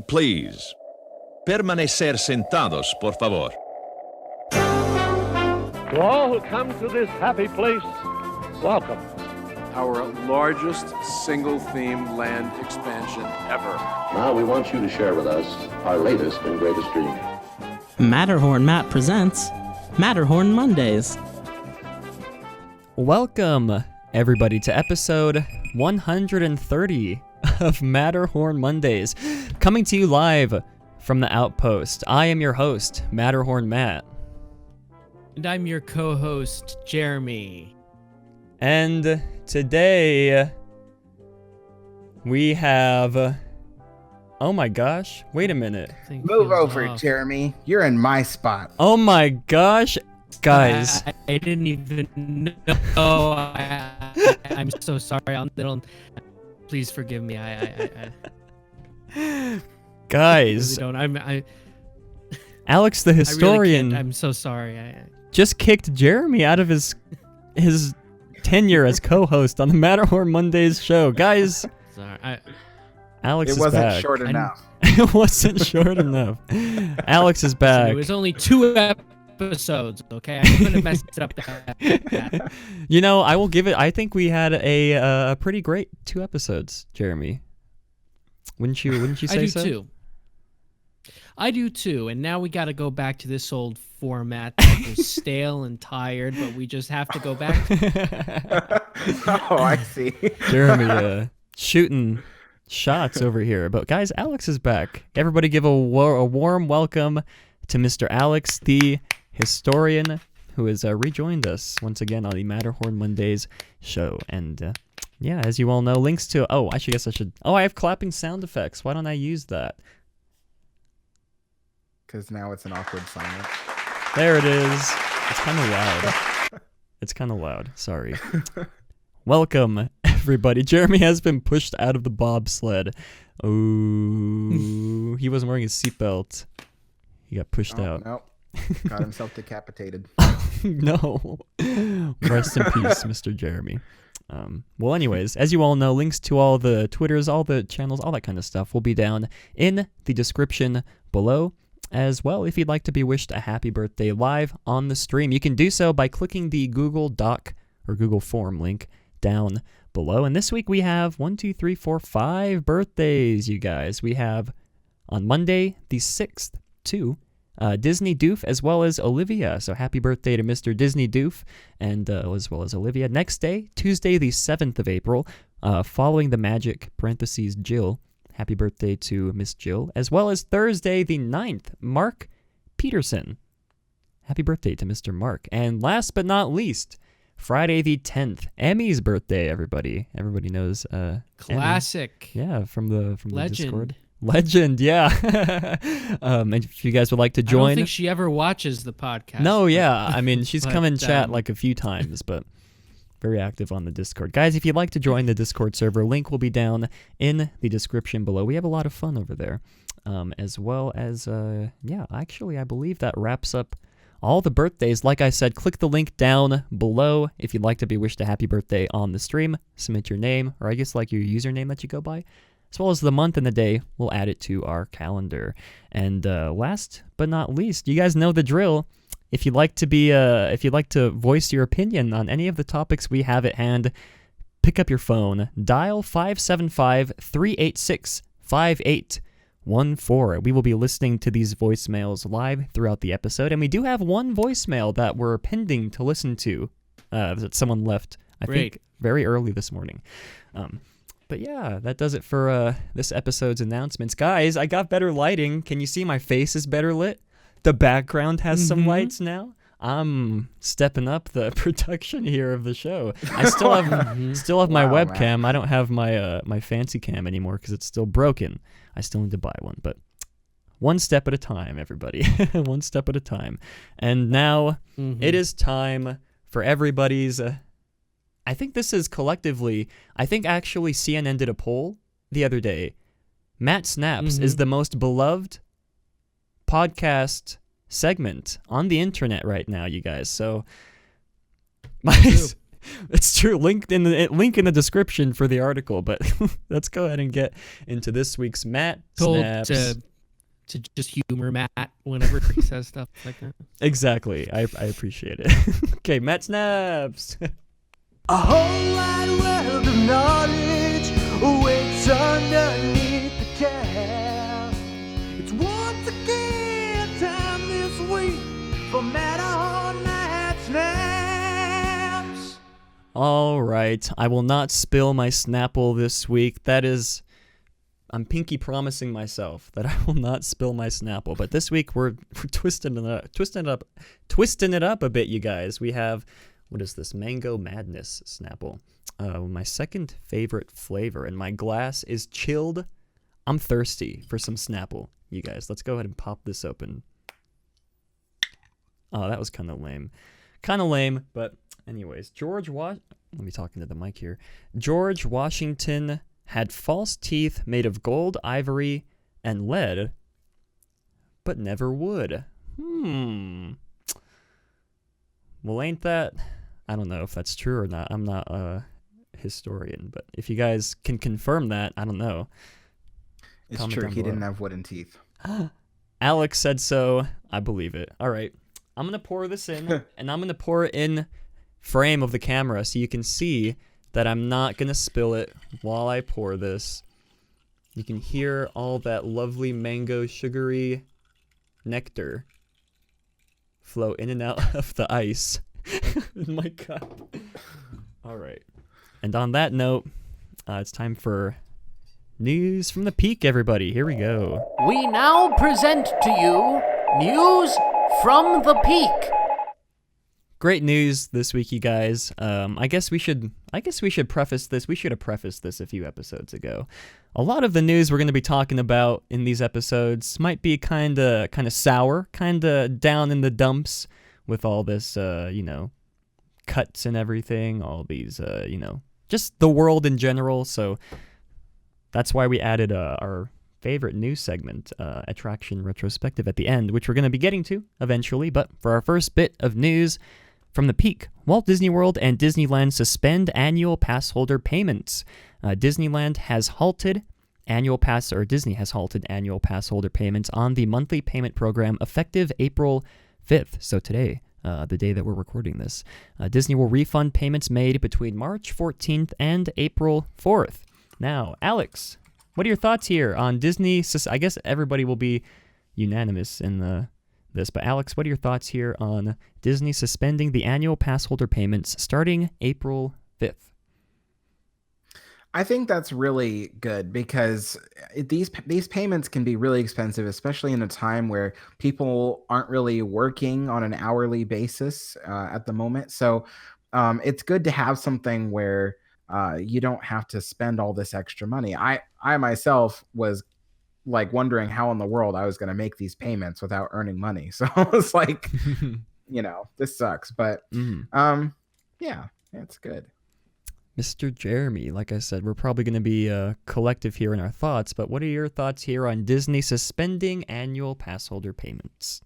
Please, permanecer sentados, por favor. To all who come to this happy place, welcome. Our largest single-theme land expansion ever. Now we want you to share with us our latest and greatest dream. Matterhorn Matt presents Matterhorn Mondays. Welcome, everybody, to episode 130 of Matterhorn Mondays, coming to you live from the Outpost. I am your host, Matterhorn Matt. And I'm your co-host, Jeremy. And today, we have... Oh my gosh, wait a minute. Move over, Jeremy. You're in my spot. Oh my gosh, guys. I didn't even know. I'm so sorry. Please forgive me. Guys. I Alex the historian. Really I'm so sorry. Just kicked Jeremy out of his tenure as co-host on the Matterhorn Mondays show. Guys. Sorry. Alex is back. It wasn't short enough. It wasn't short enough. Alex is back. It was only 2 episodes, okay? I couldn't have messed it up that. You know, I will give it. I think we had a pretty great 2 episodes, Jeremy. Wouldn't you say so? I do too. And now we got to go back to this old format that was stale and tired, but we just have to go back. Oh, I see. Jeremy shooting shots over here. But guys, Alex is back. Everybody give a warm welcome to Mr. Alex, the historian, who has rejoined us once again on the Matterhorn Mondays show. And yeah, as you all know, links to... Oh, I have clapping sound effects. Why don't I use that? Because now it's an awkward silence. There it is. It's kind of loud. It's kind of loud. Sorry. Welcome, everybody. Jeremy has been pushed out of the bobsled. Oh, he wasn't wearing his seatbelt. He got pushed out. Nope. Got himself decapitated. No. Rest in peace, Mr. Jeremy. Well, anyways, as you all know, links to all the Twitters, all the channels, all that kind of stuff will be down in the description below. As well, if you'd like to be wished a happy birthday live on the stream, you can do so by clicking the Google Doc or Google Form link down below. And this week we have 5 birthdays, you guys. We have on Monday the 6th to Disney Doof as well as Olivia. So happy birthday to Mr. Disney Doof and as well as Olivia. Next day, Tuesday the 7th of April, following the magic parentheses Jill. Happy birthday to Miss Jill, as well as Thursday the 9th, Mark Peterson. Happy birthday to Mr. Mark. And last but not least, Friday the 10th, Emmy's birthday, everybody. Everybody knows Classic. Emmy. Yeah, from the Legend. Discord. Legend, yeah. And if you guys would like to join. I don't think she ever watches the podcast. No, yeah. I mean, she's come and chat like a few times, but very active on the Discord. Guys, if you'd like to join the Discord server, link will be down in the description below. We have a lot of fun over there. As well as, actually, I believe that wraps up all the birthdays. Like I said, click the link down below if you'd like to be wished a happy birthday on the stream. Submit your name, or I guess like your username that you go by, as well as the month and the day. We'll add it to our calendar. And last but not least, you guys know the drill. If you'd like to voice your opinion on any of the topics we have at hand, pick up your phone, dial 575-386-5814. We will be listening to these voicemails live throughout the episode, and we do have one voicemail that we're pending to listen to that someone left, I think, very early this morning. But yeah, that does it for this episode's announcements. Guys, I got better lighting. Can you see my face is better lit? The background has some lights now. I'm stepping up the production here of the show. I still have my webcam. Man. I don't have my fancy cam anymore because it's still broken. I still need to buy one, but one step at a time, everybody. One step at a time. And now it is time for everybody's... I think this is collectively... I think actually CNN did a poll the other day. Matt Snaps is the most beloved podcast segment on the internet right now, you guys. So It's true. Link in the description for the article. But let's go ahead and get into this week's Matt Snaps. To just humor Matt whenever he says stuff like that. Exactly. I appreciate it. Okay, Matt Snaps. A whole wide world of knowledge awaits underneath the couch. It's once again time this week for Matterhorn Snaps. All right. I will not spill my Snapple this week. That is... I'm pinky promising myself that I will not spill my Snapple. But this week we're twisting it up a bit, you guys. We have, what is this? Mango Madness Snapple. My second favorite flavor, and my glass is chilled. I'm thirsty for some Snapple, you guys. Let's go ahead and pop this open. Oh, that was kind of lame. But anyways, let me talk into the mic here. George Washington had false teeth made of gold, ivory, and lead, but never would. Well, ain't that... I don't know if that's true or not. I'm not a historian, but if you guys can confirm that, I don't know. It's Comment true. down He below. didn't have wooden teeth. Alex said so. I believe it. All right. I'm going to pour this in, and I'm going to pour it in frame of the camera so you can see that I'm not going to spill it while I pour this. You can hear all that lovely mango sugary nectar flow in and out of the ice in my cup. All right. And on that note, it's time for news from the peak, everybody. Here we go. We now present to you news from the peak. Great news this week, you guys. I guess we should preface this. We should have prefaced this a few episodes ago. A lot of the news we're going to be talking about in these episodes might be kind of sour, kind of down in the dumps with all this, cuts and everything, all these, just the world in general. So that's why we added our favorite news segment, Attraction Retrospective, at the end, which we're going to be getting to eventually. But for our first bit of news from the peak, Walt Disney World and Disneyland suspend annual pass holder payments. Disney has halted annual pass holder payments on the monthly payment program effective April 5th. So today, the day that we're recording this, Disney will refund payments made between March 14th and April 4th. Now, Alex, what are your thoughts here on Disney? I guess everybody will be unanimous in this, but Alex, what are your thoughts here on Disney suspending the annual pass holder payments starting April 5th? I think that's really good because these payments can be really expensive, especially in a time where people aren't really working on an hourly basis at the moment. So it's good to have something where you don't have to spend all this extra money. I myself was like wondering how in the world I was going to make these payments without earning money. So I was like, this sucks. But yeah, it's good. Mr. Jeremy, like I said, we're probably going to be collective here in our thoughts, but what are your thoughts here on Disney suspending annual pass holder payments?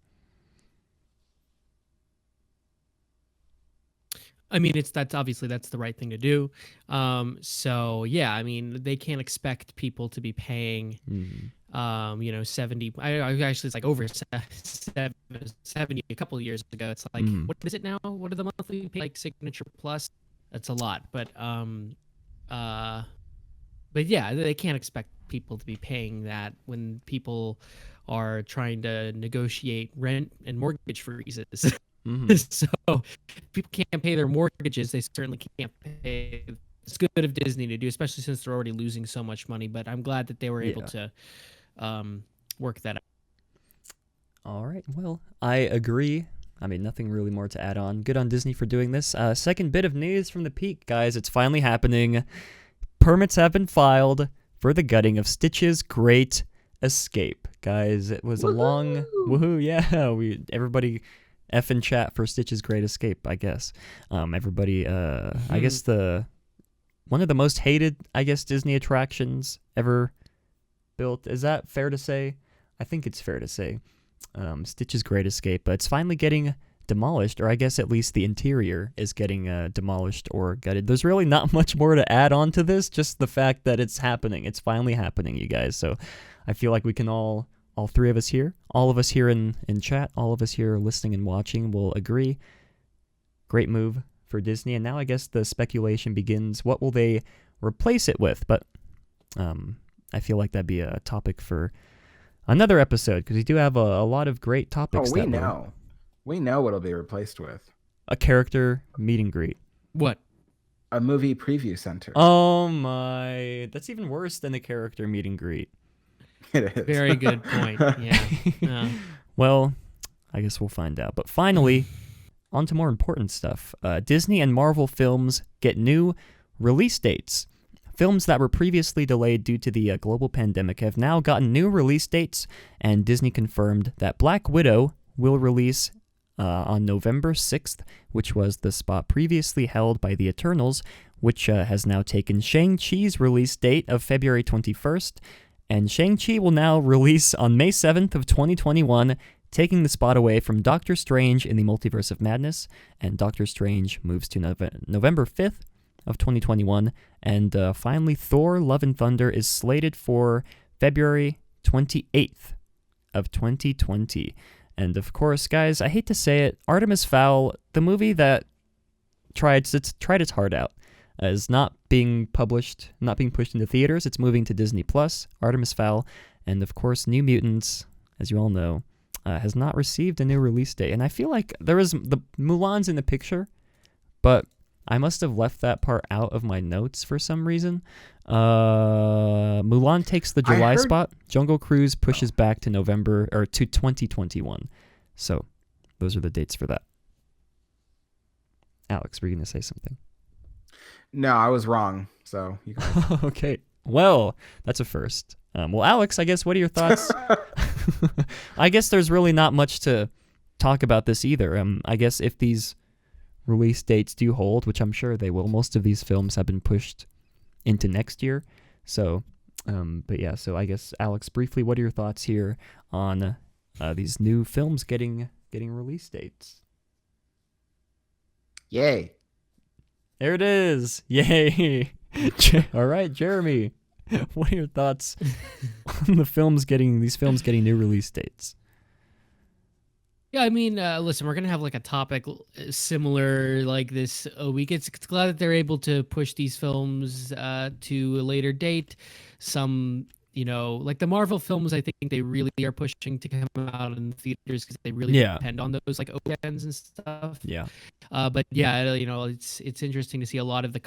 I mean, that's obviously the right thing to do. So yeah, I mean, they can't expect people to be paying, 70. Actually, it's like over 70 a couple of years ago. It's like, what is it now? What are the monthly pay, like Signature Plus? That's a lot, but yeah, they can't expect people to be paying that when people are trying to negotiate rent and mortgage freezes. So if people can't pay their mortgages, they certainly can't pay. It's good of Disney to do, especially since they're already losing so much money. But I'm glad that they were able to work that out. All right. Well, I agree. I mean, nothing really more to add on. Good on Disney for doing this. Second bit of news from the peak, guys. It's finally happening. Permits have been filed for the gutting of Stitch's Great Escape. Guys, it was a long... Woohoo, yeah. Everybody... F in chat for Stitch's Great Escape, I guess. Everybody, I guess one of the most hated, I guess, Disney attractions ever built. Is that fair to say? I think it's fair to say. Stitch's Great Escape, but it's finally getting demolished, or I guess at least the interior is getting demolished or gutted. There's really not much more to add on to this, just the fact that it's happening. It's finally happening, you guys. So I feel like we can all three of us here, all of us here in chat, all of us here listening and watching will agree. Great move for Disney. And now I guess the speculation begins. What will they replace it with? But I feel like that'd be a topic for another episode, because we do have a lot of great topics. Oh, we know what it'll be replaced with. A character meet and greet. What? A movie preview center. Oh my, that's even worse than a character meet and greet. It is. Very good point. Yeah. Well, I guess we'll find out. But finally, on to more important stuff. Disney and Marvel films get new release dates. Films that were previously delayed due to the global pandemic have now gotten new release dates, and Disney confirmed that Black Widow will release on November 6th, which was the spot previously held by the Eternals, which has now taken Shang-Chi's release date of February 21st, and Shang-Chi will now release on May 7th of 2021, taking the spot away from Doctor Strange in the Multiverse of Madness, and Doctor Strange moves to November 5th of 2021, and finally Thor Love and Thunder is slated for February 28th of 2020. And of course, guys, I hate to say it, Artemis Fowl, the movie that tried its heart out, is not being pushed into theaters. It's moving to Disney Plus, Artemis Fowl, and of course New Mutants, as you all know, has not received a new release date. And I feel like the Mulan's in the picture, but I must have left that part out of my notes for some reason. Mulan takes the July spot. Jungle Cruise pushes back to November, or to 2021. So those are the dates for that. Alex, were you going to say something? No, I was wrong. So you can... Okay. Well, that's a first. Well, Alex, I guess, what are your thoughts? I guess there's really not much to talk about this either. I guess if these release dates do hold, which I'm sure they will, most of these films have been pushed into next year. So, but yeah, so I guess, Alex, briefly, what are your thoughts here on these new films getting release dates? Yay. There it is. Yay. All right, Jeremy, what are your thoughts on these films getting new release dates? Yeah, I mean, listen, we're going to have like a topic similar like this a week. It's glad that they're able to push these films to a later date. Some, like the Marvel films, I think they really are pushing to come out in theaters because they really depend on those like OEMs and stuff. Yeah. But yeah, it's interesting to see a lot of the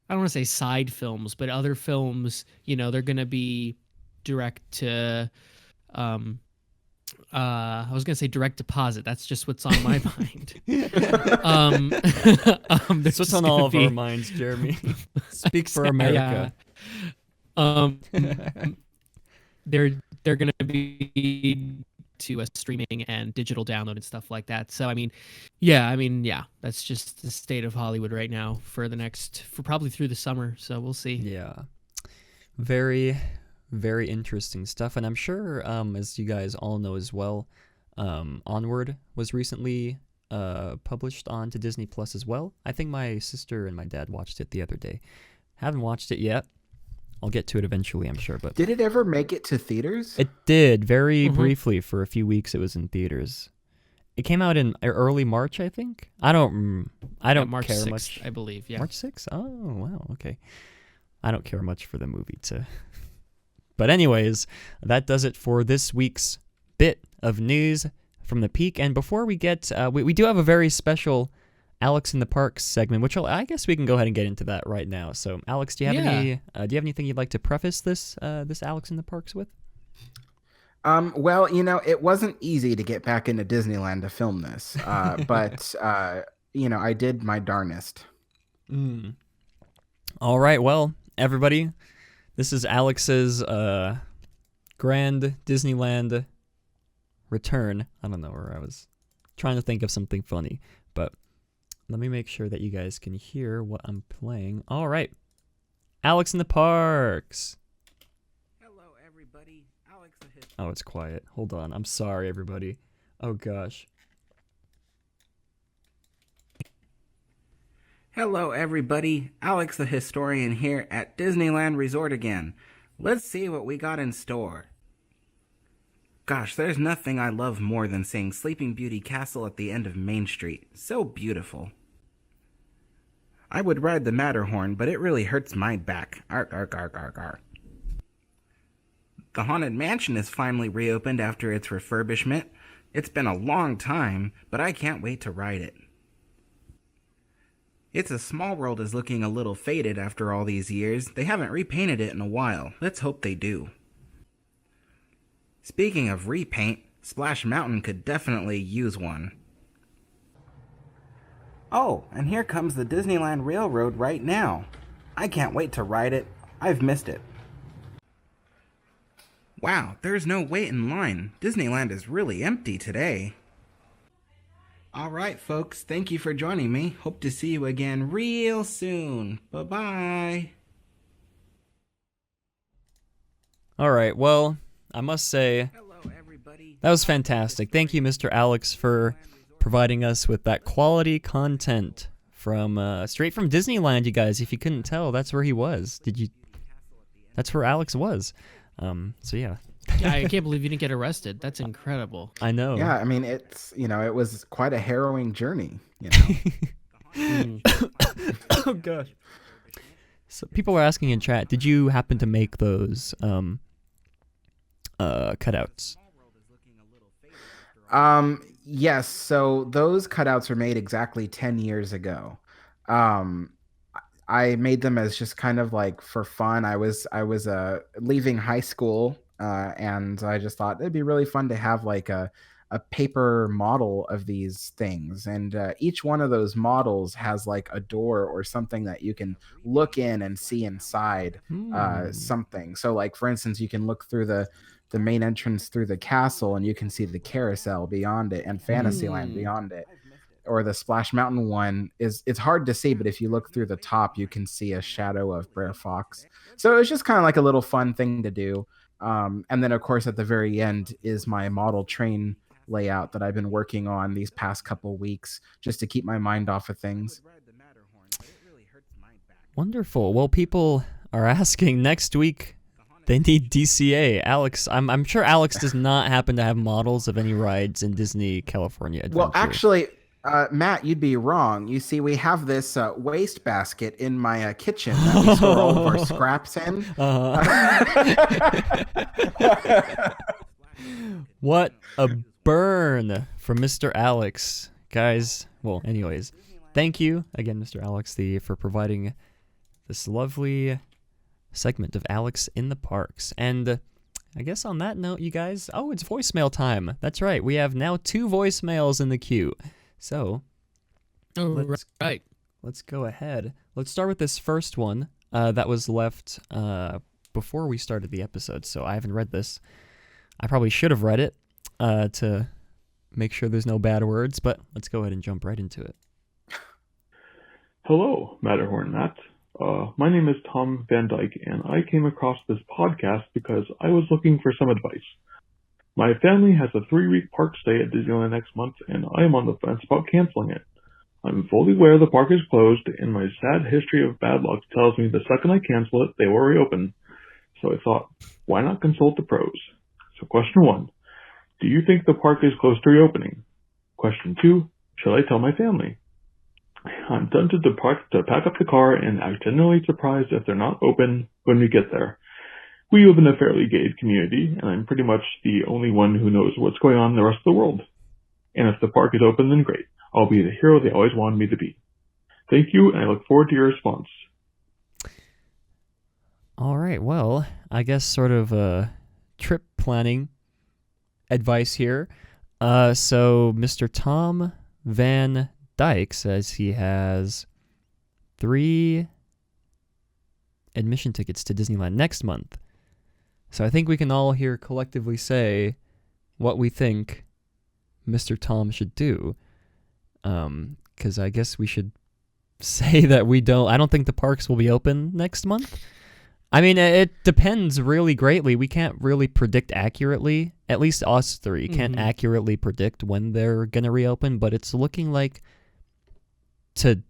I don't want to say side films, but other films, they're going to be direct to, I was going to say direct deposit. That's just what's on my mind. That's what's on all of our minds, Jeremy. Speak for America. They're going to be to a streaming and digital download and stuff like that. So, yeah, that's just the state of Hollywood right now for probably through the summer. So we'll see. Yeah. Very, very interesting stuff. And I'm sure, as you guys all know as well, Onward was recently published onto Disney Plus as well. I think my sister and my dad watched it the other day. Haven't watched it yet. I'll get to it eventually, I'm sure. But did it ever make it to theaters? It did, very briefly. For a few weeks, it was in theaters. It came out in early March, I think. I don't March care 6th, much. I believe. Yeah, March 6th. Oh wow, okay. I don't care much for the movie But anyways, that does it for this week's bit of news from the peak. And before we get, we do have a very special Alex in the Parks segment, which I guess we can go ahead and get into that right now. So, Alex, do you have anything you'd like to preface this Alex in the Parks with? Well, it wasn't easy to get back into Disneyland to film this, but I did my darnest. All right, well, everybody, this is Alex's grand Disneyland return. I don't know where I was trying to think of something funny, but let me make sure that you guys can hear what I'm playing. All right. Alex in the Parks. Hello, everybody. Alex the Hit. Oh, it's quiet. Hold on. I'm sorry, everybody. Oh, gosh. Hello, everybody. Alex the Historian here at Disneyland Resort again. Let's see what we got in store. Gosh, there's nothing I love more than seeing Sleeping Beauty Castle at the end of Main Street. So beautiful. I would ride the Matterhorn, but it really hurts my back. Arg, arg, arg, arg, arg. The Haunted Mansion is finally reopened after its refurbishment. It's been a long time, but I can't wait to ride it. It's a Small World is looking a little faded after all these years. They haven't repainted it in a while. Let's hope they do. Speaking of repaint, Splash Mountain could definitely use one. Oh, and here comes the Disneyland Railroad right now. I can't wait to ride it. I've missed it. Wow, there's no wait in line. Disneyland is really empty today. All right, folks, thank you for joining me. Hope to see you again real soon. Bye-bye. All right, well, I must say, that was fantastic. Thank you, Mr. Alex, for providing us with that quality content from straight from Disneyland, you guys. If you couldn't tell, that's where he was. That's where Alex was. So yeah. I can't believe you didn't get arrested. That's incredible. I know. Yeah, I mean, it was quite a harrowing journey, Oh gosh. So people are asking in chat, did you happen to make those cutouts? Yes, so those cutouts were made exactly 10 years ago. I made them as just kind of like for fun. I was leaving high school, and I just thought it'd be really fun to have like a paper model of these things, and each one of those models has like a door or something that you can look in and see inside something. So like, for instance, you can look through the main entrance through the castle and you can see the carousel beyond it and Fantasyland beyond it. Or the Splash Mountain one it's hard to see, but if you look through the top, you can see a shadow of Brer Fox. So it was just kind of like a little fun thing to do. And then, of course, at the very end is my model train layout that I've been working on these past couple weeks just to keep my mind off of things. Wonderful. Well, people are asking next week. They need DCA. Alex, I'm sure Alex does not happen to have models of any rides in Disney California Adventure. Well, actually, Matt, you'd be wrong. You see, we have this waste basket in my kitchen that we store all of our scraps in. What a burn from Mr. Alex. Guys, well, anyways, thank you again, Mr. Alex, for providing this lovely segment of Alex in the Parks. And I guess on that note, you guys, it's voicemail time. That's right. We have now 2 voicemails in the queue. So, let's go ahead. Let's start with this first one that was left before we started the episode. So I haven't read this. I probably should have read it to make sure there's no bad words, but let's go ahead and jump right into it. Hello, Matterhorn Matt. My name is Tom Van Dyke, and I came across this podcast because I was looking for some advice. My family has a 3-week park stay at Disneyland next month, and I am on the fence about canceling it. I'm fully aware the park is closed, and my sad history of bad luck tells me the second I cancel it, they will reopen. So I thought, why not consult the pros? So question 1, do you think the park is close to reopening? Question 2, should I tell my family? I'm tempted to pack up the car and act genuinely surprised if they're not open when we get there. We live in a fairly gated community, and I'm pretty much the only one who knows what's going on in the rest of the world. And if the park is open, then great. I'll be the hero they always wanted me to be. Thank you, and I look forward to your response. All right, well, I guess sort of trip planning advice here. So Mr. Tom Van Dyke says he has 3 admission tickets to Disneyland next month. So I think we can all here collectively say what we think Mr. Tom should do. Because I guess we should say that I don't think the parks will be open next month. I mean, it depends really greatly. We can't really predict accurately, at least us 3 can't accurately predict when they're going to reopen, but it's looking like to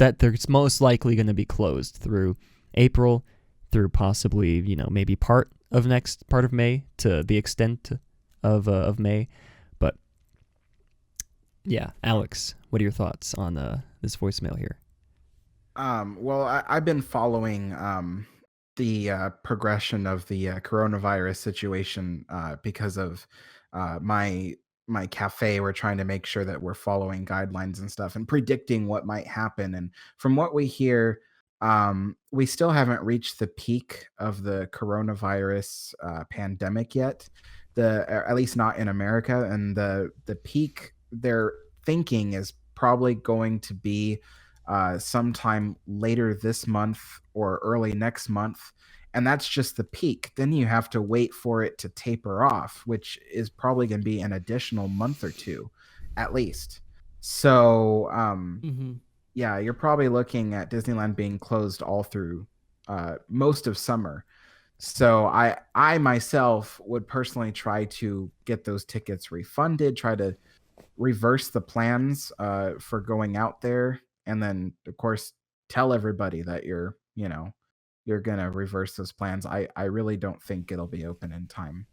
that they're most likely going to be closed through April, through possibly, maybe part of May, to the extent of May. But yeah, Alex, what are your thoughts on this voicemail here? Well, I've been following the progression of the coronavirus situation because of my cafe. We're trying to make sure that we're following guidelines and stuff and predicting what might happen. And from what we hear, we still haven't reached the peak of the coronavirus pandemic yet. At least not in America. And the peak they're thinking is probably going to be sometime later this month or early next month. And that's just the peak. Then you have to wait for it to taper off, which is probably going to be an additional month or two at least. So, yeah, you're probably looking at Disneyland being closed all through most of summer. So I myself would personally try to get those tickets refunded, try to reverse the plans for going out there, and then of course tell everybody that you're gonna reverse those plans. I really don't think it'll be open in time.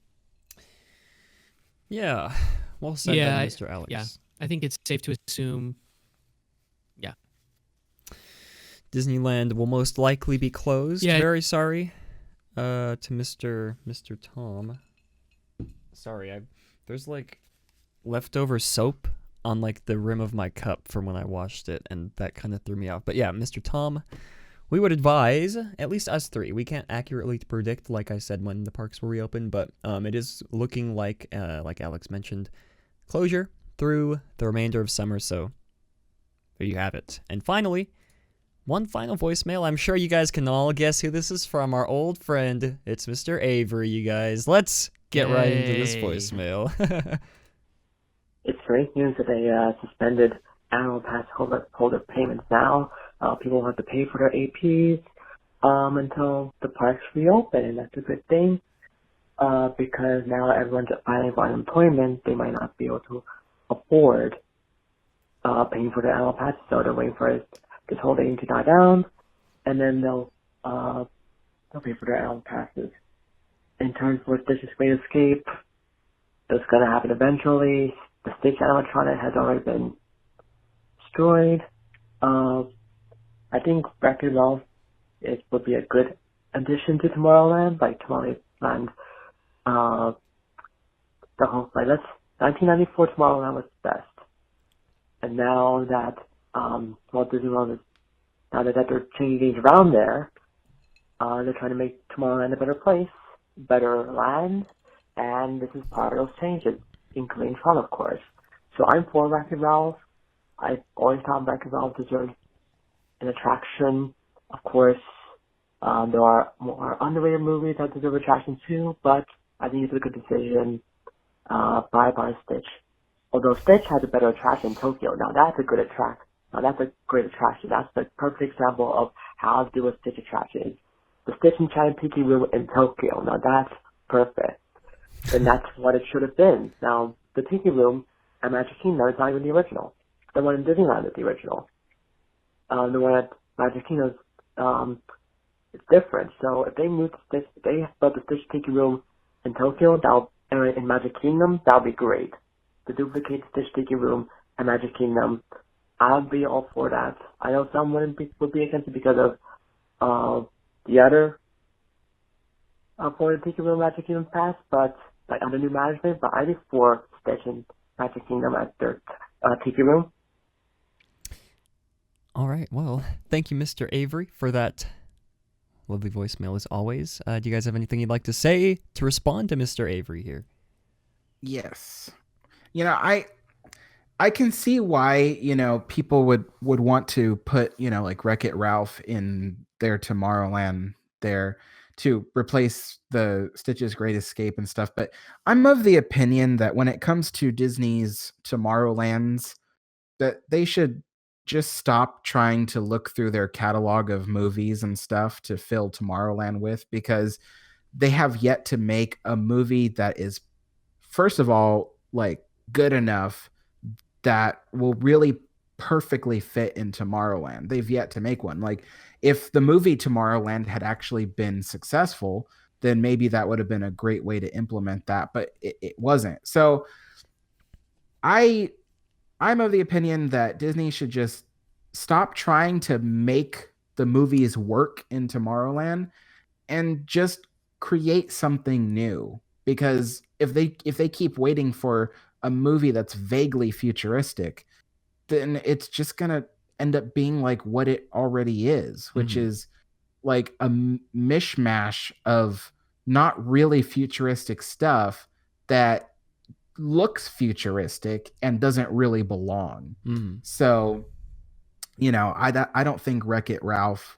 Yeah, well said, Mr. Alex. Yeah, I think it's safe to assume. Yeah, Disneyland will most likely be closed. Yeah. Very sorry to Mr. Tom. Sorry, there's like leftover soap on like the rim of my cup from when I washed it, and that kind of threw me off. But yeah, Mr. Tom, we would advise, at least us three, we can't accurately predict, like I said, when the parks will reopen, but it is looking like Alex mentioned, closure through the remainder of summer, so there you have it. And finally, one final voicemail. I'm sure you guys can all guess who this is from. Our old friend. It's Mr. Avery, you guys. Let's get right into this voicemail. It's great news that they suspended annual pass holder payments now. People have to pay for their APs until the parks reopen, and that's a good thing because now everyone's filing for unemployment. They might not be able to afford paying for their annual passes, so they're waiting for this whole thing to die down, and then they'll pay for their annual passes. In terms of Stitch's Great Escape, it's going to happen eventually. The Stitch animatronic has already been destroyed. I think Wreck-It Ralph would be a good addition to Tomorrowland. Like Tomorrowland, the whole 1994 Tomorrowland was best, and now that Walt Disney World is now that they're changing things around there, they're trying to make Tomorrowland a better place, better land, and this is part of those changes, including fun, of course. So I'm for Wreck-It Ralph. I've always thought Wreck-It Ralph deserves an attraction. Of course, there are more underrated movies that deserve attractions too, but I think it's a good decision by Stitch. Although Stitch has a better attraction in Tokyo. Now that's a good attraction. Now that's a great attraction. That's the perfect example of how to do a Stitch attraction. The Stitch and China Tiki Room in Tokyo. Now that's perfect. And that's what it should have been. Now, the Tiki Room at Magic Kingdom is not even the original. The one in Disneyland is the original. The one at Magic Kingdom it's different. So if they moved Stitch, if they built the Stitch Tiki Room in Tokyo, in Magic Kingdom, that would be great. To duplicate Stitch Tiki Room at Magic Kingdom, I'd be all for that. I know some would be against it because of the other for the Tiki Room Magic Kingdom Pass, but like under new management, but I'd be for Stitch and Magic Kingdom at their Tiki Room. All right, well, thank you, Mr. Avery, for that lovely voicemail as always. Do you guys have anything you'd like to say to respond to Mr. Avery here? Yes. I can see why, people would want to put, like Wreck-It Ralph in their Tomorrowland there to replace the Stitch's Great Escape and stuff. But I'm of the opinion that when it comes to Disney's Tomorrowlands, that they should just stop trying to look through their catalog of movies and stuff to fill Tomorrowland with, because they have yet to make a movie that is, first of all, like good enough that will really perfectly fit in Tomorrowland. They've yet to make one. Like, if the movie Tomorrowland had actually been successful, then maybe that would have been a great way to implement that, but it wasn't. So I'm of the opinion that Disney should just stop trying to make the movies work in Tomorrowland and just create something new. Because if they keep waiting for a movie that's vaguely futuristic, then it's just gonna end up being like what it already is, which is like a mishmash of not really futuristic stuff that looks futuristic and doesn't really belong. So, I don't think Wreck-It Ralph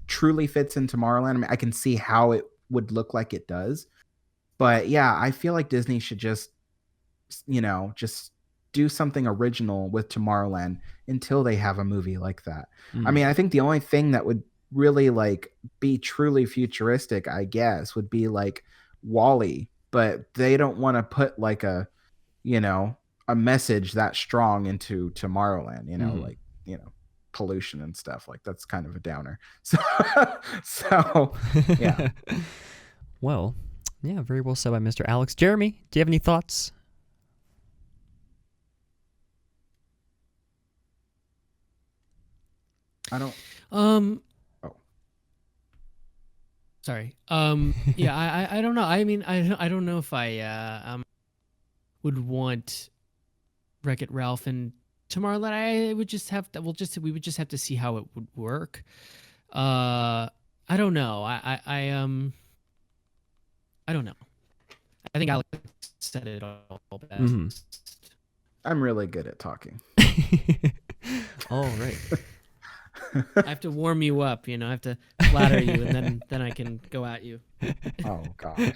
truly fits in Tomorrowland. I mean, I can see how it would look like it does, but yeah, I feel like Disney should just do something original with Tomorrowland until they have a movie like that. I mean, I think the only thing that would really like be truly futuristic, I guess, would be like Wall-E, but they don't want to put like a message that strong into Tomorrowland, like, pollution and stuff. Like, that's kind of a downer. So yeah. Well, yeah, very well said by Mr. Alex. Jeremy, do you have any thoughts? I don't. Sorry. Yeah, I don't know. I mean, I don't know if I would want Wreck-It Ralph and Tomorrowland. I would just have to. We would just have to see how it would work. I don't know. I don't know. I think Alex said it all best. I'm really good at talking. All right. I have to warm you up, I have to flatter you, and then I can go at you. Oh gosh.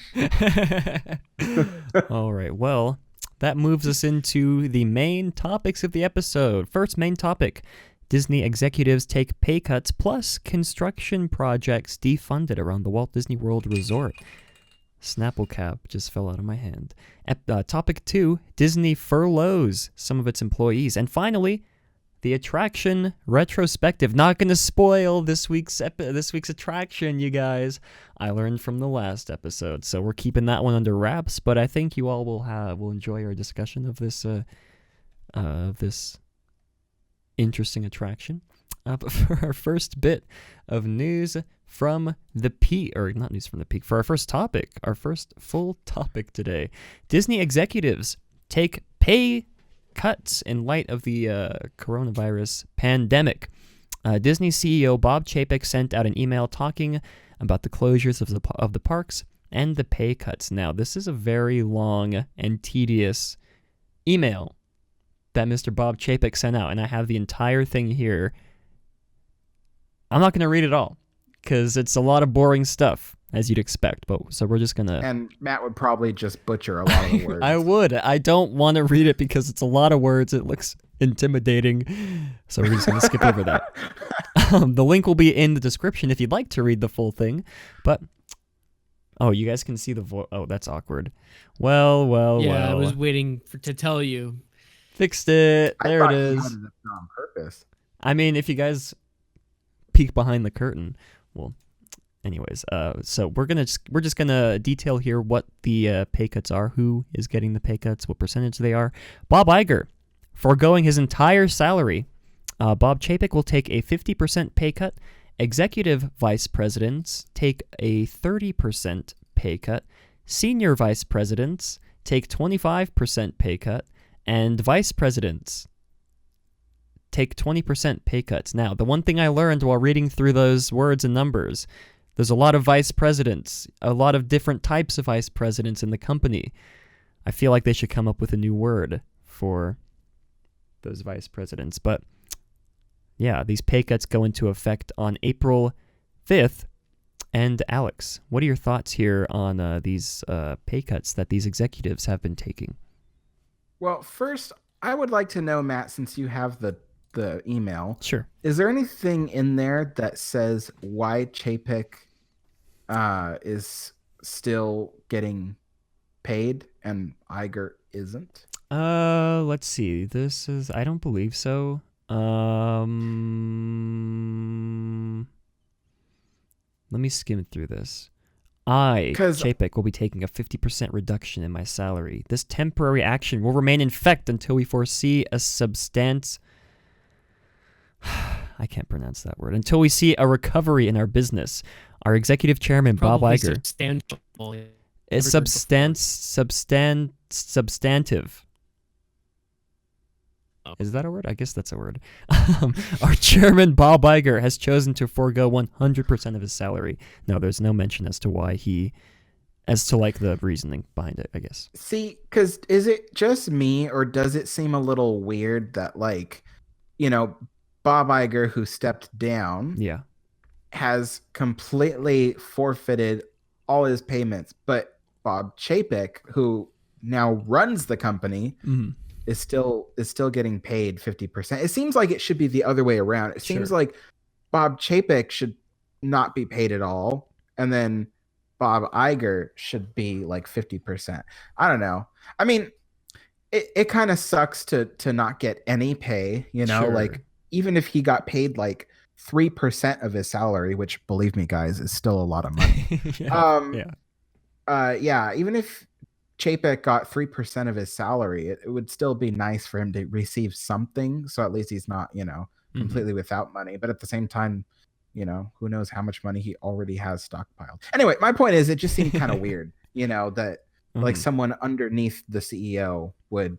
All right. Well, that moves us into the main topics of the episode. First main topic: Disney executives take pay cuts plus construction projects defunded around the Walt Disney World Resort. Snapple cap just fell out of my hand. Topic 2: Disney furloughs some of its employees. And finally, the Attraction Retrospective. Not going to spoil this week's attraction, you guys. I learned from the last episode, so we're keeping that one under wraps. But I think you all will enjoy our discussion of this interesting attraction. But for our first bit of news from the peak, or not news from the peak, for our first topic, our first full topic today, Disney executives take pay cuts in light of the coronavirus pandemic. Disney CEO Bob Chapek sent out an email talking about the closures of the parks and the pay cuts. Now, this is a very long and tedious email that Mr. Bob Chapek sent out, and I have the entire thing here. I'm not going to read it all because it's a lot of boring stuff, as you'd expect. But so we're just gonna. And Matt would probably just butcher a lot of the words. I would. I don't want to read it because it's a lot of words. It looks intimidating, so we're just gonna skip over that. The link will be in the description if you'd like to read the full thing. But you guys can see the voice. Oh, that's awkward. Well. Yeah, I was waiting to tell you. Fixed it. There it is. I did it on purpose. I mean, if you guys peek behind the curtain, well. Anyways, so we're just gonna detail here what the pay cuts are, who is getting the pay cuts, what percentage they are. Bob Iger, foregoing his entire salary. Bob Chapek will take a 50% pay cut. Executive vice presidents take a 30% pay cut. Senior vice presidents take 25% pay cut, and vice presidents take 20% pay cuts. Now, the one thing I learned while reading through those words and numbers. There's a lot of vice presidents, a lot of different types of vice presidents in the company. I feel like they should come up with a new word for those vice presidents. But yeah, these pay cuts go into effect on April 5th. And Alex, what are your thoughts here on these pay cuts that these executives have been taking? Well, first, I would like to know, Matt, since you have the email. Sure. Is there anything in there that says why Chapek is still getting paid and Iger isn't? Let's see. I don't believe so. Let me skim through this. I, 'Cause- Chapek, will be taking a 50% reduction in my salary. This temporary action will remain in effect until we foresee a I can't pronounce that word. Until we see a recovery in our business. Our executive chairman, Bob Probably Iger. substantial. Is substantive. Oh. Is that a word? I guess that's a word. Our chairman, Bob Iger, has chosen to forego 100% of his salary. No, there's no mention as to why as to like the reasoning behind it, I guess. See, because is it just me, or does it seem a little weird that, like, Bob Iger, who stepped down, Yeah, has completely forfeited all his payments, but Bob Chapek, who now runs the company, is still getting paid 50%. It seems like it should be the other way around. It seems like Bob Chapek should not be paid at all, and then Bob Iger should be like 50%. I don't know. I mean, it kind of sucks to not get any pay, like even if he got paid like 3% of his salary, which, believe me, guys, is still a lot of money. Even if Chapek got 3% of his salary, it would still be nice for him to receive something. So at least he's not, completely without money. But at the same time, who knows how much money he already has stockpiled. Anyway, my point is, it just seemed kind of weird, that like someone underneath the CEO would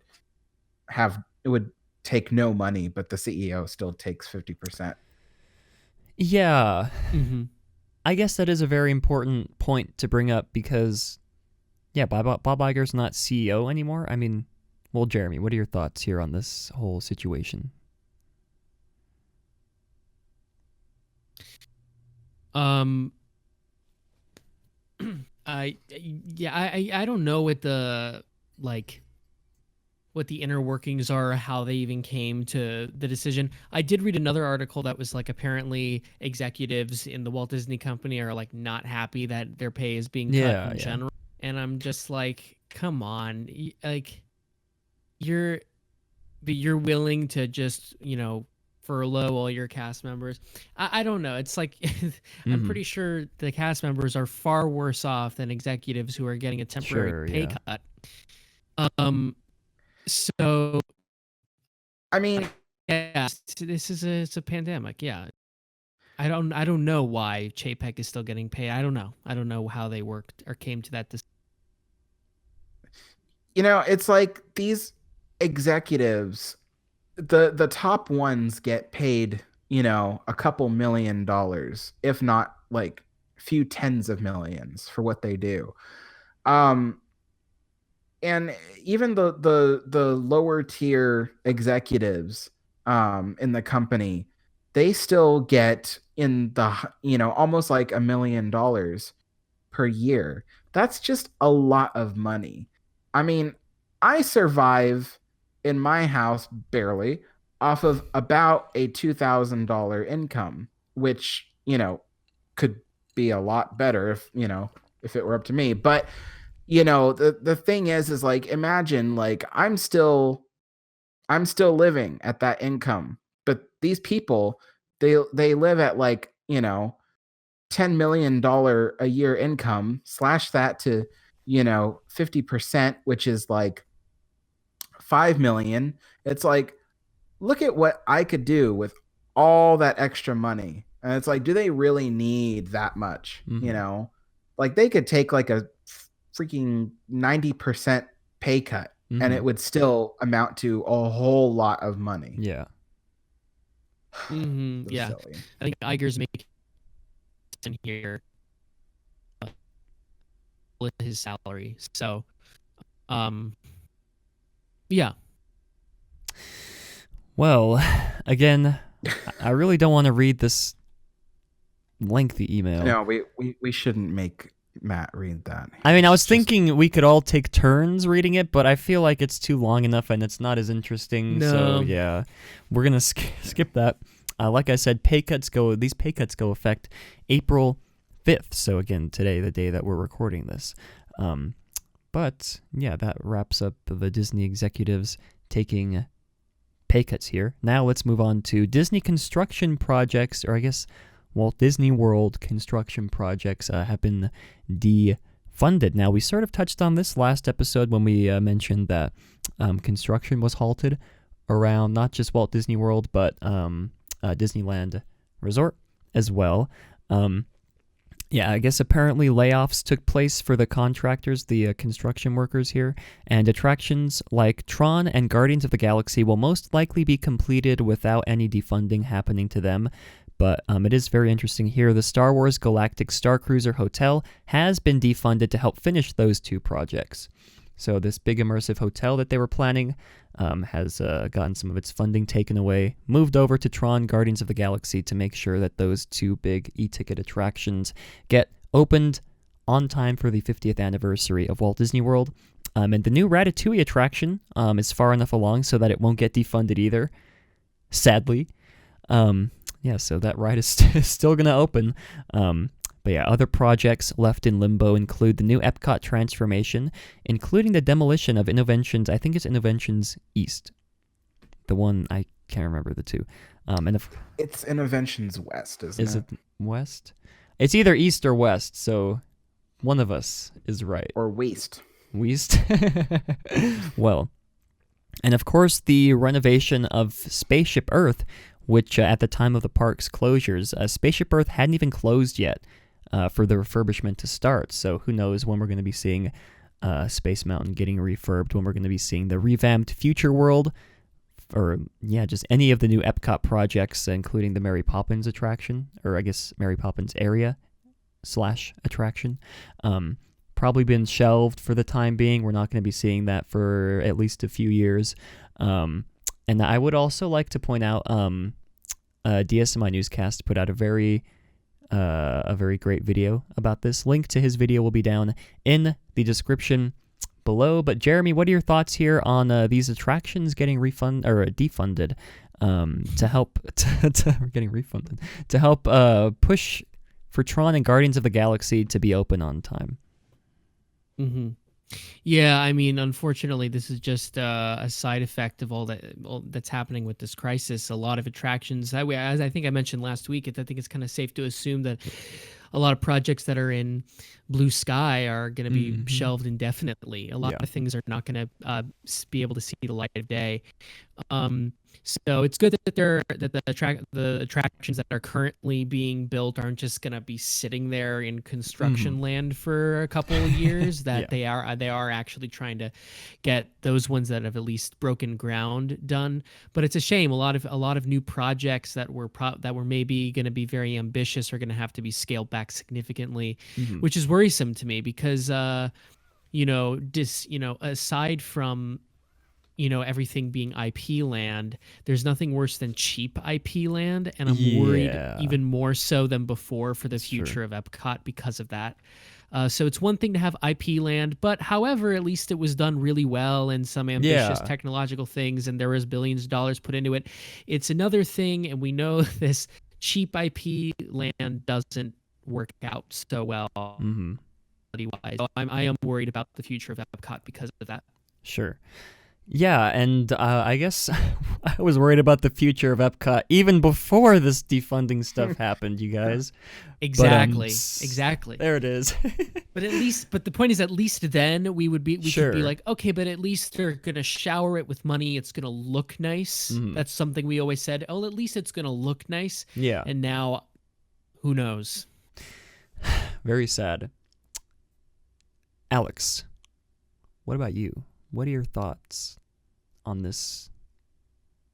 take no money, but the CEO still takes 50%. Yeah. I guess that is a very important point to bring up because, Bob Iger's not CEO anymore. I mean, well, Jeremy, what are your thoughts here on this whole situation? I don't know what the inner workings are, how they even came to the decision. I did read another article that was like apparently executives in the Walt Disney Company are like not happy that their pay is being cut in general. And I'm just like, come on, like you're willing to just, furlough all your cast members. I don't know. It's like, I'm pretty sure the cast members are far worse off than executives who are getting a temporary pay cut. So, I mean, it's a pandemic. Yeah. I don't know why Chapek is still getting paid. I don't know. I don't know how they worked or came to that decision. It's like these executives, the top ones get paid, a couple $1 million, if not like a few tens of millions for what they do. And even the lower tier executives in the company, they still get in the almost like $1 million per year. That's just a lot of money. I mean, I survive in my house barely off of about a $2,000 income, which, could be a lot better if it were up to me. But, the thing is like, imagine like I'm still living at that income, but these people, they live at like, $10 million a year income, slash that to 50%, which is like 5 million. It's like, look at what I could do with all that extra money. And it's like, do they really need that much? Like they could take like a freaking 90% pay cut and it would still amount to a whole lot of money. Yeah. Yeah. Silly. I think Iger's making in here with his salary. So, yeah. Well, again, I really don't want to read this lengthy email. No, we shouldn't make Matt read that. I mean, I was thinking we could all take turns reading it, but I feel like it's too long enough and it's not as interesting. No. So yeah, we're gonna skip that. Like I said, these pay cuts go effect April 5th. So again, today, the day that we're recording this. But yeah, that wraps up the Disney executives taking pay cuts here. Now let's move on to Disney construction projects, or I guess Walt Disney World construction projects have been defunded. Now, we sort of touched on this last episode when we mentioned that construction was halted around not just Walt Disney World, but Disneyland Resort as well. Yeah, I guess apparently layoffs took place for the contractors, the construction workers here, and attractions like Tron and Guardians of the Galaxy will most likely be completed without any defunding happening to them. But it is very interesting here. The Star Wars Galactic Star Cruiser Hotel has been defunded to help finish those two projects. So this big immersive hotel that they were planning has gotten some of its funding taken away, moved over to Tron Guardians of the Galaxy to make sure that those two big e-ticket attractions get opened on time for the 50th anniversary of Walt Disney World. And the new Ratatouille attraction is far enough along so that it won't get defunded either, sadly. Yeah, so that ride is still going to open. But yeah, other projects left in limbo include the new Epcot transformation, including the demolition of Innoventions. I think it's Innoventions East. The one, I can't remember the two. It's Innoventions West, isn't it? Is it West? It's either East or West, so one of us is right. Or West. West? Well, and of course the renovation of Spaceship Earth, which at the time of the park's closures, Spaceship Earth hadn't even closed yet for the refurbishment to start. So who knows when we're going to be seeing Space Mountain getting refurbed, when we're going to be seeing the revamped Future World, or yeah, just any of the new Epcot projects, including the Mary Poppins attraction, or I guess Mary Poppins area / attraction. Probably been shelved for the time being. We're not going to be seeing that for at least a few years. And I would also like to point out, DSMI Newscast put out a very great video about this. Link to his video will be down in the description below. But Jeremy, what are your thoughts here on these attractions getting defunded to help to help push for Tron and Guardians of the Galaxy to be open on time? Mm-hmm. Yeah, I mean, unfortunately, this is just a side effect of all that's happening with this crisis. A lot of attractions, as I think I mentioned last week, I think it's kind of safe to assume that a lot of projects that are in blue sky are going to be shelved indefinitely. A lot of things are not going to be able to see the light of day. So it's good that the attractions that are currently being built aren't just going to be sitting there in construction land for a couple of years. That they are actually trying to get those ones that have at least broken ground done. But it's a shame. A lot of new projects that were maybe going to be very ambitious are going to have to be scaled back significantly, which is worrisome to me because aside from everything being IP land, there's nothing worse than cheap IP land, and I'm worried even more so than before for the future of Epcot because of that. So it's one thing to have IP land, but however, at least it was done really well and some ambitious technological things, and there was billions of dollars put into it. It's another thing, and we know this cheap IP land doesn't work out so well. So I am worried about the future of Epcot because of that. Sure. Yeah, and I guess I was worried about the future of Epcot even before this defunding stuff happened, you guys. Exactly. Exactly. There it is. But the point is, at least then we could be like, okay, but at least they're gonna shower it with money. It's gonna look nice. That's something we always said. Oh, at least it's gonna look nice. Yeah. And now, who knows? Very sad. Alex, what about you? What are your thoughts on this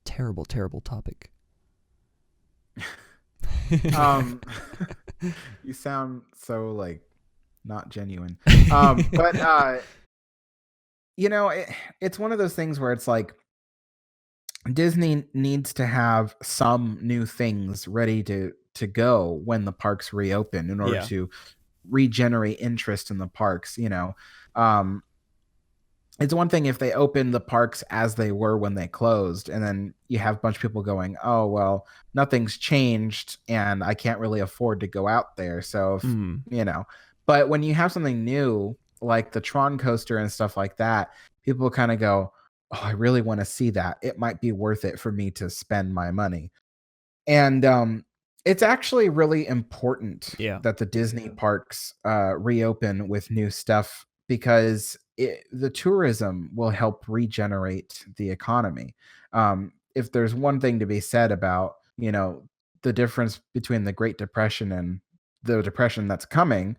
terrible, terrible topic? You sound so not genuine. But it's one of those things where it's like Disney needs to have some new things ready to go when the parks reopen in order to regenerate interest in the parks. It's one thing if they open the parks as they were when they closed, and then you have a bunch of people going, oh, well, nothing's changed and I can't really afford to go out there. So, but when you have something new, like the Tron coaster and stuff like that, people kind of go, oh, I really want to see that. It might be worth it for me to spend my money. And it's actually really important that the Disney parks reopen with new stuff because the tourism will help regenerate the economy. If there's one thing to be said about, the difference between the Great Depression and the Depression that's coming,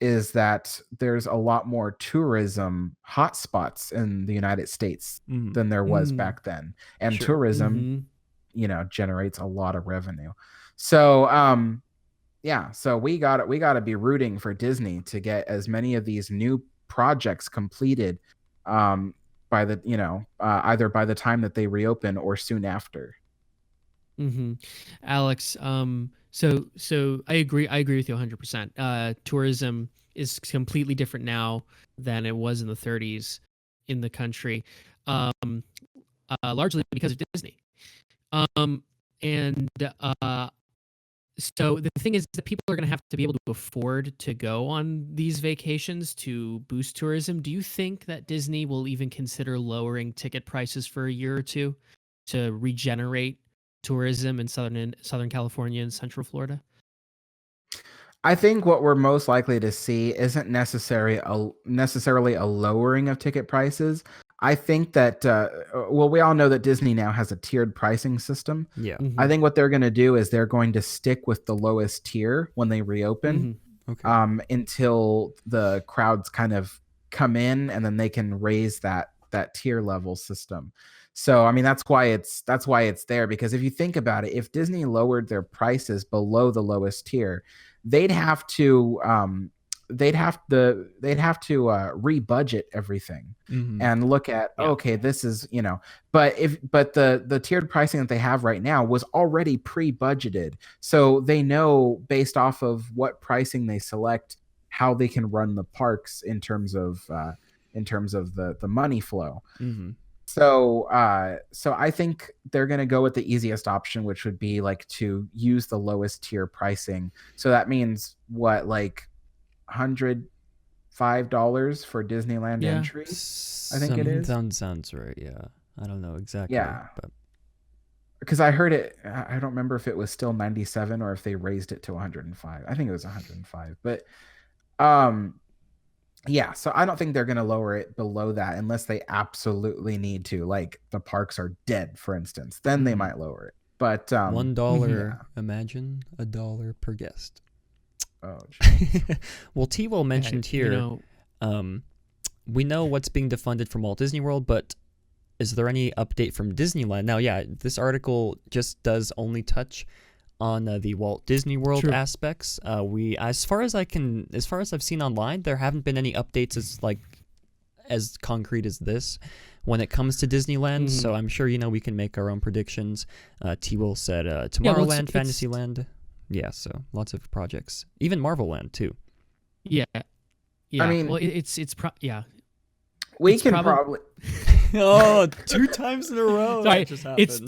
is that there's a lot more tourism hotspots in the United States than there was back then. And tourism, generates a lot of revenue. So, so we got to be rooting for Disney to get as many of these new projects completed by the, either by the time that they reopen or soon after. Alex, so I agree with you 100%. Tourism is completely different now than it was in the 30s in the country, largely because of Disney. So the thing is that people are going to have to be able to afford to go on these vacations to boost tourism. Do you think that Disney will even consider lowering ticket prices for a year or two to regenerate tourism in Southern California and Central Florida? I think what we're most likely to see isn't necessarily a lowering of ticket prices. I think that, we all know that Disney now has a tiered pricing system. Yeah. I think what they're going to do is they're going to stick with the lowest tier when they reopen, until the crowds kind of come in, and then they can raise that tier level system. So, I mean, that's why it's there, because if you think about it, if Disney lowered their prices below the lowest tier, they'd have to rebudget everything and look at, okay, this is, but the tiered pricing that they have right now was already pre-budgeted. So they know, based off of what pricing they select, how they can run the parks in terms of the money flow. So I think they're going to go with the easiest option, which would be like to use the lowest tier pricing. So that means what, like $105 for Disneyland entry? I think it is. Sounds right. Yeah. I don't know exactly. Yeah. But because I heard it, I don't remember if it was still 97 or if they raised it to 105. I think it was 105. But yeah, so I don't think they're going to lower it below that unless they absolutely need to, like the parks are dead, for instance. Then they might lower it. But $1, imagine $1 per guest. Oh, well, T-Will mentioned here, we know what's being defunded from Walt Disney World, but is there any update from Disneyland? Now, yeah, this article just does only touch on the Walt Disney World aspects. As far as I've seen online, there haven't been any updates as concrete as this when it comes to Disneyland. So I'm sure we can make our own predictions. T-Will said Tomorrowland, Fantasyland. Yeah, so lots of projects, even Marvel Land too. Yeah. I mean, well, we can probably. Oh, 2 times in a row. Sorry, it's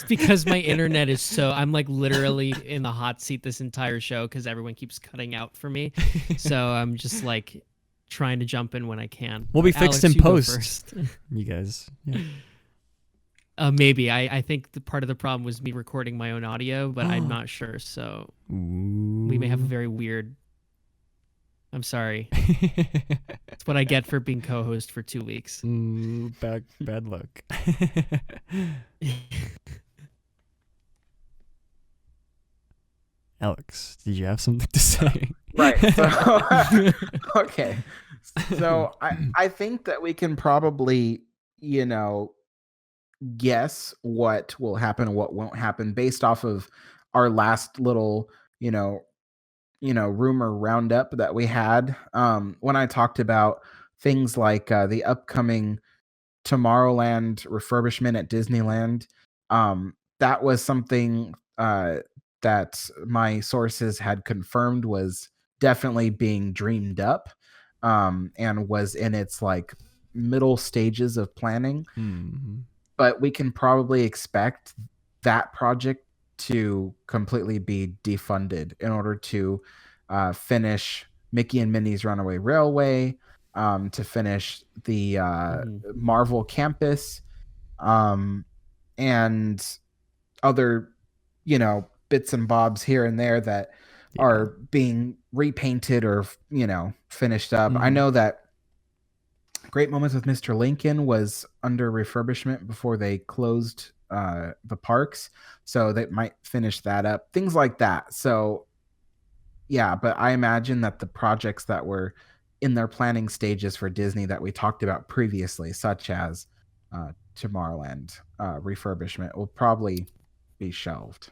because my internet is so. I'm like literally in the hot seat this entire show because everyone keeps cutting out for me. So I'm just like trying to jump in when I can. We'll be fixed in post. First. You guys. Yeah. Maybe. I think the part of the problem was me recording my own audio, but I'm not sure. So we may have a very weird. I'm sorry. That's what I get for being co-host for 2 weeks. Bad luck. Alex, did you have something to say? Right. So, okay. So I think that we can probably, guess what will happen and what won't happen based off of our last little, rumor roundup that we had when I talked about things like the upcoming Tomorrowland refurbishment at Disneyland. That was something that my sources had confirmed was definitely being dreamed up, and was in its like middle stages of planning. But we can probably expect that project to completely be defunded in order to finish Mickey and Minnie's Runaway Railway, to finish the Marvel campus, and other, bits and bobs here and there that are being repainted or, finished up. I know that Great Moments with Mr. Lincoln was under refurbishment before they closed the parks, so they might finish that up. Things like that. So, yeah, but I imagine that the projects that were in their planning stages for Disney that we talked about previously, such as Tomorrowland refurbishment, will probably be shelved.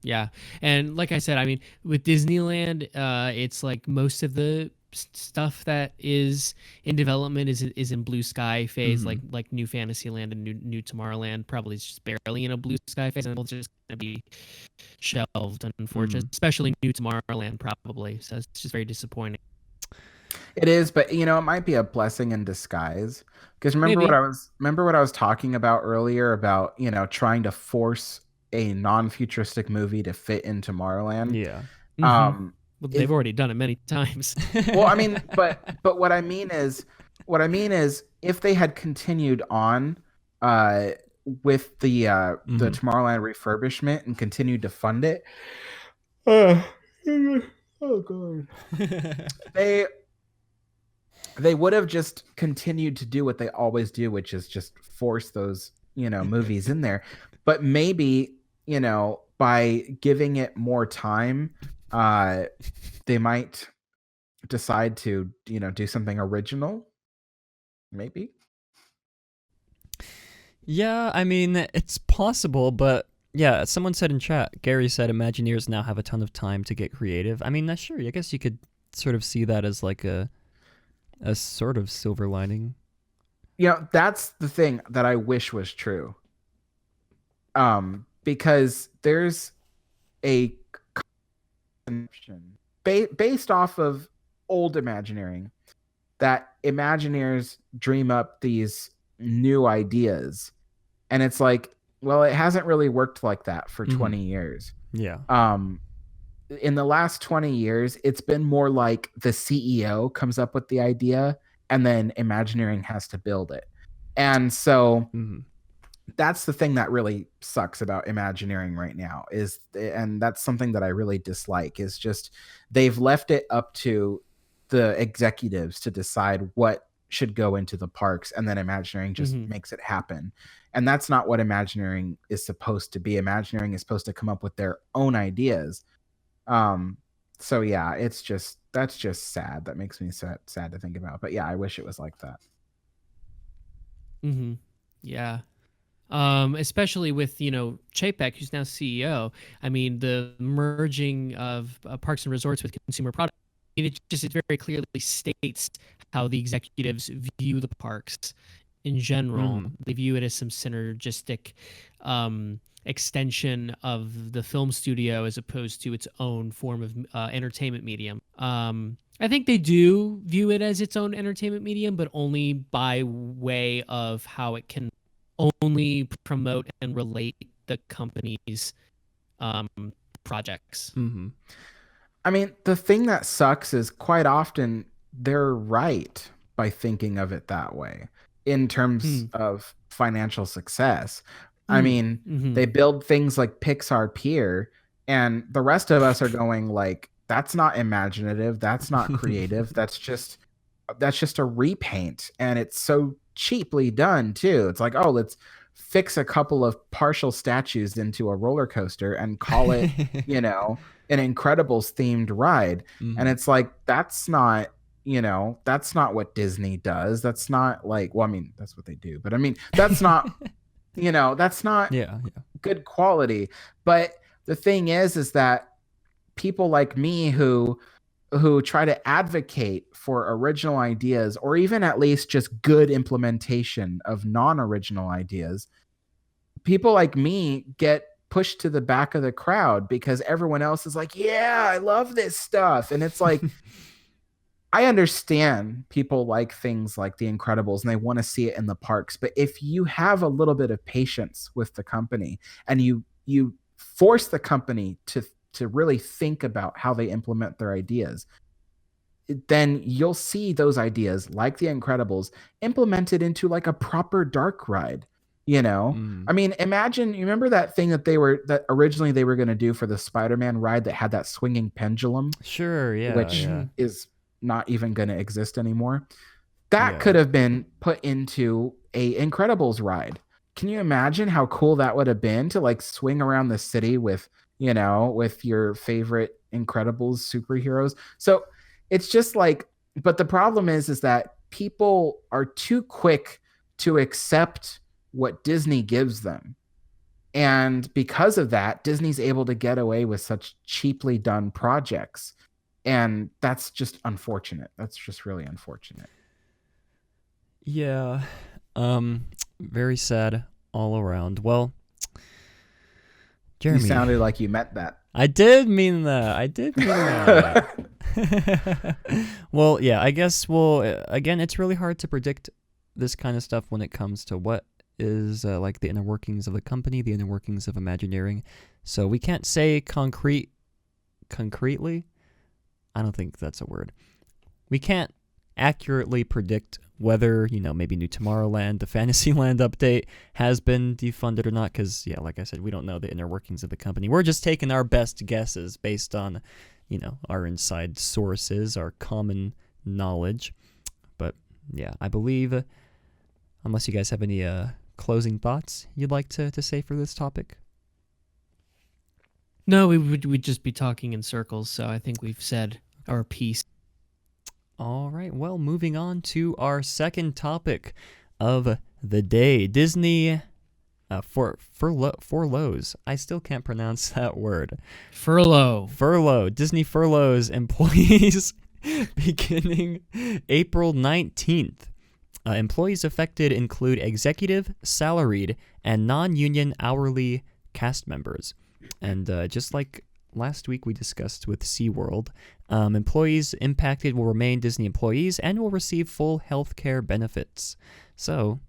Yeah, and like I said, I mean, with Disneyland, it's like most of the stuff that is in development is in blue sky phase, like New Fantasyland and new Tomorrowland. Probably is just barely in a blue sky phase, and it's just gonna be shelved, unfortunately. Especially New Tomorrowland, probably. So it's just very disappointing. It is, but it might be a blessing in disguise. Because remember what I was talking about earlier about trying to force a non-futuristic movie to fit in Tomorrowland. Yeah. Well, they've already done it many times. Well, I mean, but what I mean is if they had continued on with the Tomorrowland refurbishment and continued to fund it, oh god, they would have just continued to do what they always do, which is just force those movies in there. But maybe by giving it more time, they might decide to do something original. Maybe. Yeah, I mean, it's possible, but yeah, someone said in chat, Gary said Imagineers now have a ton of time to get creative. I mean, that's sure. I guess you could sort of see that as like a sort of silver lining. That's the thing that I wish was true. Because there's a conception based off of old Imagineering that Imagineers dream up these new ideas, and it's like, well, it hasn't really worked like that for 20 years. Yeah. In the last 20 years, it's been more like the CEO comes up with the idea and then Imagineering has to build it. And so that's the thing that really sucks about Imagineering right now and that's something that I really dislike, is just they've left it up to the executives to decide what should go into the parks, and then Imagineering just makes it happen. And that's not what Imagineering is supposed to be. Imagineering is supposed to come up with their own ideas. So yeah, that's just sad. That makes me sad to think about. But yeah, I wish it was like that. Yeah. Especially with, Chapek, who's now CEO. I mean, the merging of parks and resorts with consumer products, it very clearly states how the executives view the parks in general. They view it as some synergistic extension of the film studio as opposed to its own form of entertainment medium. I think they do view it as its own entertainment medium, but only by way of how it can only promote and relate the company's projects. I mean, the thing that sucks is quite often they're right by thinking of it that way in terms of financial success. I mean, they build things like Pixar Pier, and the rest of us are going like, that's not imaginative, that's not creative, that's just a repaint, and it's so cheaply done too. It's like, oh, let's fix a couple of partial statues into a roller coaster and call it, an Incredibles themed ride. And it's like, that's not what Disney does. That's not like, well, I mean, that's what they do, but I mean, that's not, that's not good quality. But the thing is that people like me who try to advocate for original ideas, or even at least just good implementation of non-original ideas, people like me get pushed to the back of the crowd because everyone else is like, yeah, I love this stuff. And it's like, I understand people like things like The Incredibles and they want to see it in the parks. But if you have a little bit of patience with the company and you force the company to really think about how they implement their ideas, then you'll see those ideas like The Incredibles implemented into like a proper dark ride. I mean, imagine, you remember that thing that originally they were going to do for the Spider-Man ride that had that swinging pendulum? Sure, yeah. Which yeah. is not even going to exist anymore. That could have been put into a Incredibles ride. Can you imagine how cool that would have been to like swing around the city with, with your favorite Incredibles superheroes? So it's just like, but the problem is that people are too quick to accept what Disney gives them. And because of that, Disney's able to get away with such cheaply done projects. And that's just unfortunate. That's just really unfortunate. Yeah. Very sad all around. Well, Jeremy, you sounded like you meant that. I did mean that. Well, yeah, I guess again, it's really hard to predict this kind of stuff when it comes to what is like the inner workings of the company, the inner workings of Imagineering. So we can't say concretely. I don't think that's a word. We can't accurately predict whether, maybe New Tomorrowland, the Fantasyland update, has been defunded or not, because, yeah, like I said, we don't know the inner workings of the company. We're just taking our best guesses based on, our inside sources, our common knowledge. But, yeah, I believe, unless you guys have any closing thoughts you'd like to say for this topic? No, we'd just be talking in circles, so I think we've said our piece. All right, well, moving on to our second topic of the day. Disney furloughs. I still can't pronounce that word. Furlough. Disney furloughs employees beginning April 19th. Employees affected include executive, salaried, and non-union hourly cast members. And just like last week we discussed with SeaWorld, employees impacted will remain Disney employees and will receive full health care benefits. So,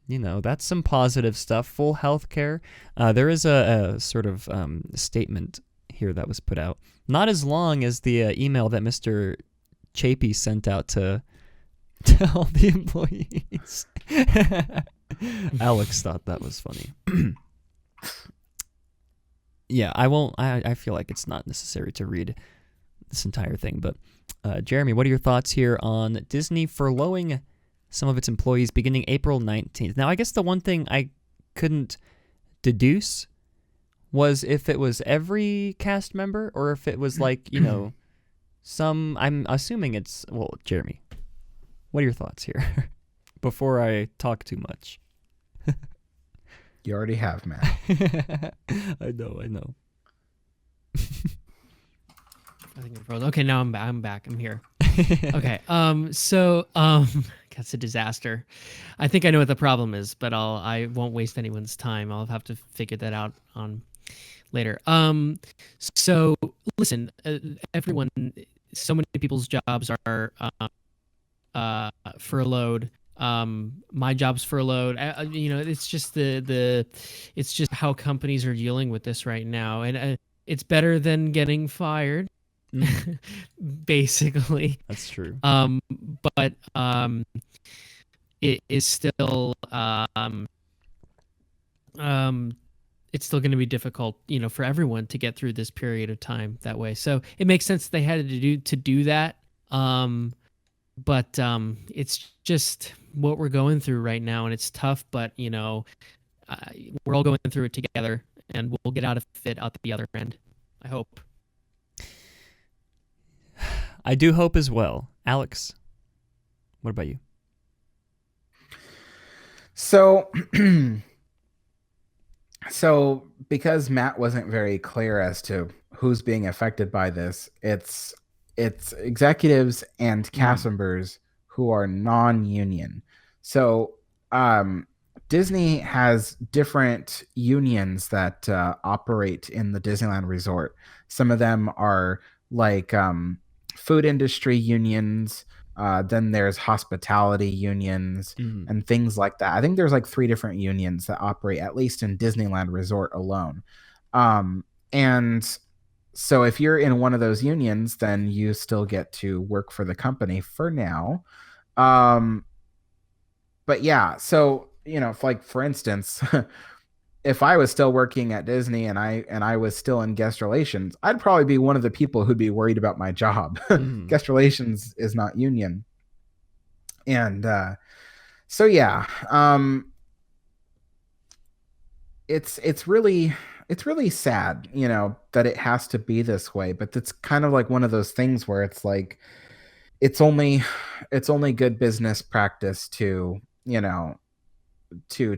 that's some positive stuff. Full health care. There is a sort of statement here that was put out. Not as long as the email that Mr. Chapey sent out to all the employees. Alex thought that was funny. Yeah, I won't. I feel like it's not necessary to read this entire thing. But Jeremy, what are your thoughts here on Disney furloughing some of its employees beginning April 19th? Now, I guess the one thing I couldn't deduce was if it was every cast member or if it was like, some. I'm assuming it's, well, Jeremy, what are your thoughts here before I talk too much? You already have, Matt. I know. I think I'm frozen. Okay, now I'm back. I'm here. Okay. That's a disaster. I think I know what the problem is, but I won't waste anyone's time. I'll have to figure that out on later. So listen, everyone, so many people's jobs are furloughed. My job's furloughed. It's just it's just how companies are dealing with this right now, and it's better than getting fired, basically. That's true. But it is still it's still going to be difficult, for everyone to get through this period of time that way. So it makes sense they had to do that. But it's just what we're going through right now, and it's tough. But we're all going through it together, and we'll get out of it out the other end. I hope. I do hope as well. Alex, what about you? So because Matt wasn't very clear as to who's being affected by this, it's executives and cast members who are non-union. So Disney has different unions that operate in the Disneyland Resort. Some of them are like food industry unions. Then there's hospitality unions and things like that. I think there's like 3 different unions that operate, at least in Disneyland Resort alone. And So if you're in one of those unions, then you still get to work for the company for now. But yeah, so like for instance, if I was still working at Disney and I was still in guest relations, I'd probably be one of the people who'd be worried about my job. Guest relations is not union. And so yeah, it's really sad, that it has to be this way, but it's kind of like one of those things where it's like it's only good business practice to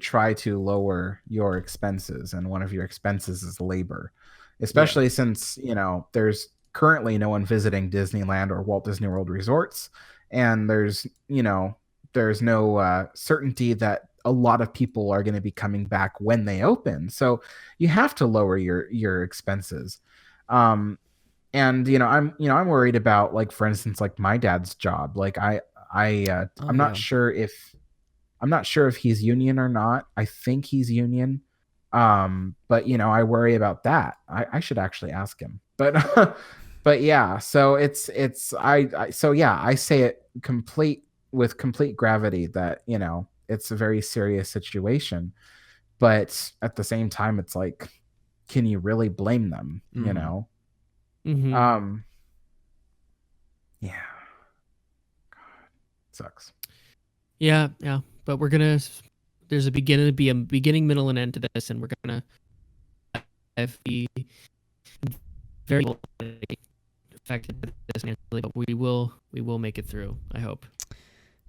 try to lower your expenses, and one of your expenses is labor, especially since there's currently no one visiting Disneyland or Walt Disney World resorts, and there's no certainty that a lot of people are going to be coming back when they open, so you have to lower your expenses. And I'm worried about, like, for instance, like my dad's job. Like I'm not sure if he's union or not. I think he's union. But I worry about that. I should actually ask him. But but yeah, so I say it with complete gravity that, it's a very serious situation. But at the same time, it's like, can you really blame them? Mm-hmm. Yeah. God, sucks. Yeah. But there's a beginning, middle, and end to this, and we're gonna have the very affected by this financially, but we will make it through, I hope.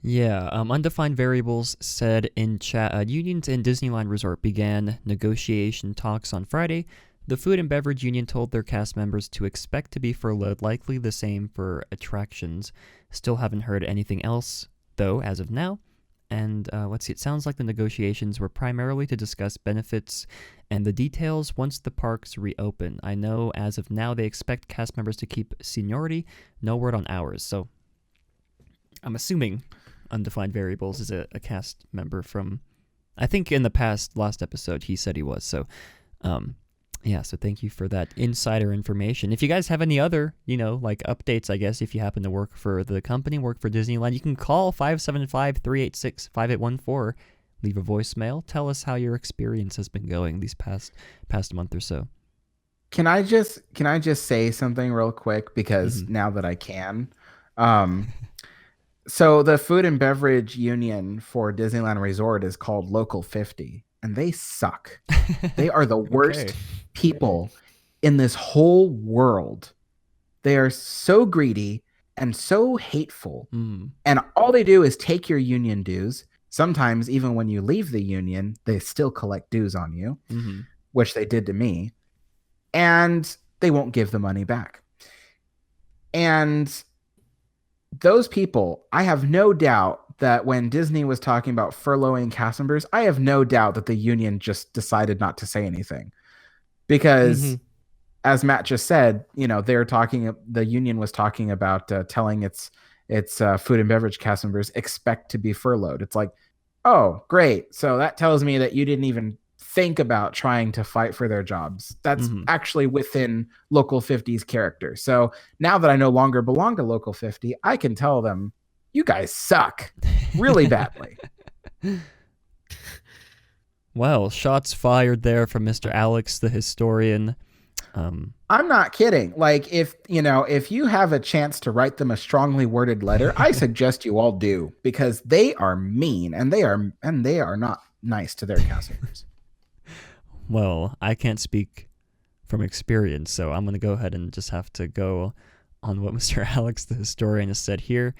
Yeah, Undefined Variables said in chat, unions in Disneyland Resort began negotiation talks on Friday. The Food and Beverage Union told their cast members to expect to be furloughed, likely the same for attractions. Still haven't heard anything else, though, as of now. And let's see, it sounds like the negotiations were primarily to discuss benefits and the details once the parks reopen. I know as of now they expect cast members to keep seniority, no word on hours. So I'm assuming Undefined Variables is a cast member from, I think in the last episode he said he was. So yeah, so thank you for that insider information. If you guys have any other, like updates, I guess, if you happen to work for the company, work for Disneyland, you can call 575-386-5814, leave a voicemail, tell us how your experience has been going these past month or so. Can I just say something real quick, because now that I can, so the Food and Beverage Union for Disneyland Resort is called Local 50, and they suck. They are the worst people in this whole world. They are so greedy and so hateful. And all they do is take your union dues. Sometimes even when you leave the union, they still collect dues on you, which they did to me. And they won't give the money back. And those people, I have no doubt that when Disney was talking about furloughing cast members, I have no doubt that the union just decided not to say anything. Because as Matt just said, the union was talking about telling its food and beverage cast members expect to be furloughed. It's like, oh, great. So that tells me that you didn't even think about trying to fight for their jobs. That's actually within Local 50's character. So now that I no longer belong to Local 50, I can tell them, you guys suck really badly. Well, shots fired there from Mr. Alex, the historian. I'm not kidding. Like, if you have a chance to write them a strongly worded letter, I suggest you all do, because they are mean and they are not nice to their cast members. Well, I can't speak from experience, so I'm going to go ahead and just have to go on what Mr. Alex, the historian, has said here.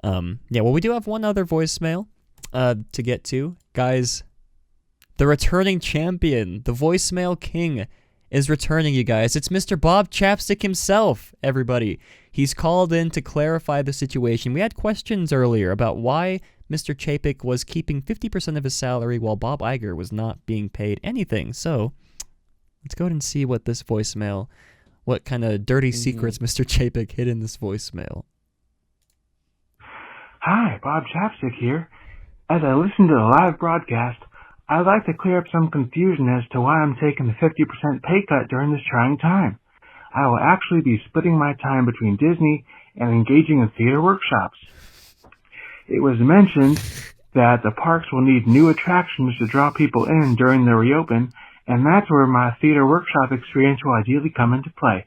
Well, we do have one other voicemail to get to. Guys, the returning champion, the voicemail king, is returning, you guys. It's Mr. Bob Chapstick himself, everybody. He's called in to clarify the situation. We had questions earlier about why Mr. Chapek was keeping 50% of his salary while Bob Iger was not being paid anything. So let's go ahead and see what this voicemail, what kind of dirty secrets Mr. Chapek hid in this voicemail. Hi, Bob Chapstick here. As I listen to the live broadcast, I'd like to clear up some confusion as to why I'm taking the 50% pay cut during this trying time. I will actually be splitting my time between Disney and engaging in theater workshops. It was mentioned that the parks will need new attractions to draw people in during the reopen, and that's where my theater workshop experience will ideally come into play.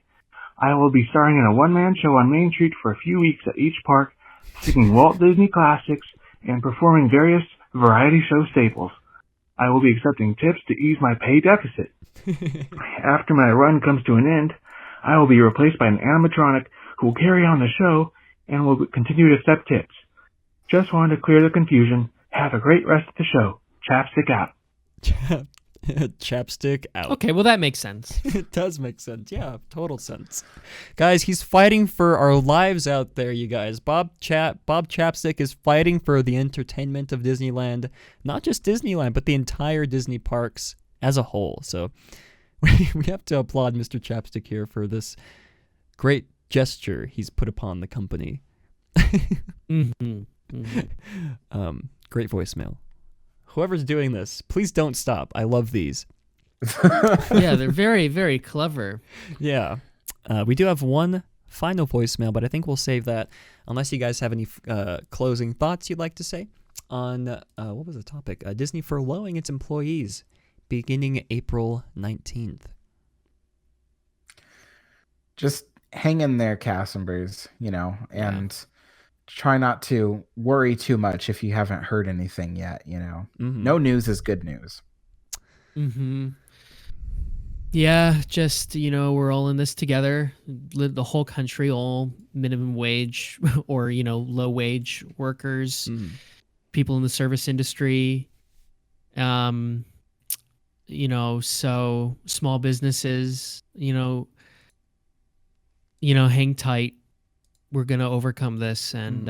I will be starring in a one-man show on Main Street for a few weeks at each park, singing Walt Disney classics and performing various variety show staples. I will be accepting tips to ease my pay deficit. After my run comes to an end, I will be replaced by an animatronic who will carry on the show and will continue to accept tips. Just wanted to clear the confusion. Have a great rest of the show. Chapstick out. Chapstick out. Okay, well that makes sense. It does make sense. Yeah, total sense. Guys, he's fighting for our lives out there, you guys. Bob Chapstick is fighting for the entertainment of Disneyland. Not just Disneyland, but the entire Disney parks as a whole. So we have to applaud Mr. Chapstick here for this great gesture he's put upon the company. Great voicemail. Whoever's doing this, please don't stop. I love these. Yeah, they're very, very clever. Yeah. We do have one final voicemail, but I think we'll save that unless you guys have any closing thoughts you'd like to say on, what was the topic? Disney furloughing its employees beginning April 19th. Just hang in there, cast members, and try not to worry too much if you haven't heard anything yet, No news is good news. Yeah, just, we're all in this together. The whole country, all minimum wage or, low wage workers, people in the service industry, so small businesses, hang tight. We're going to overcome this. And,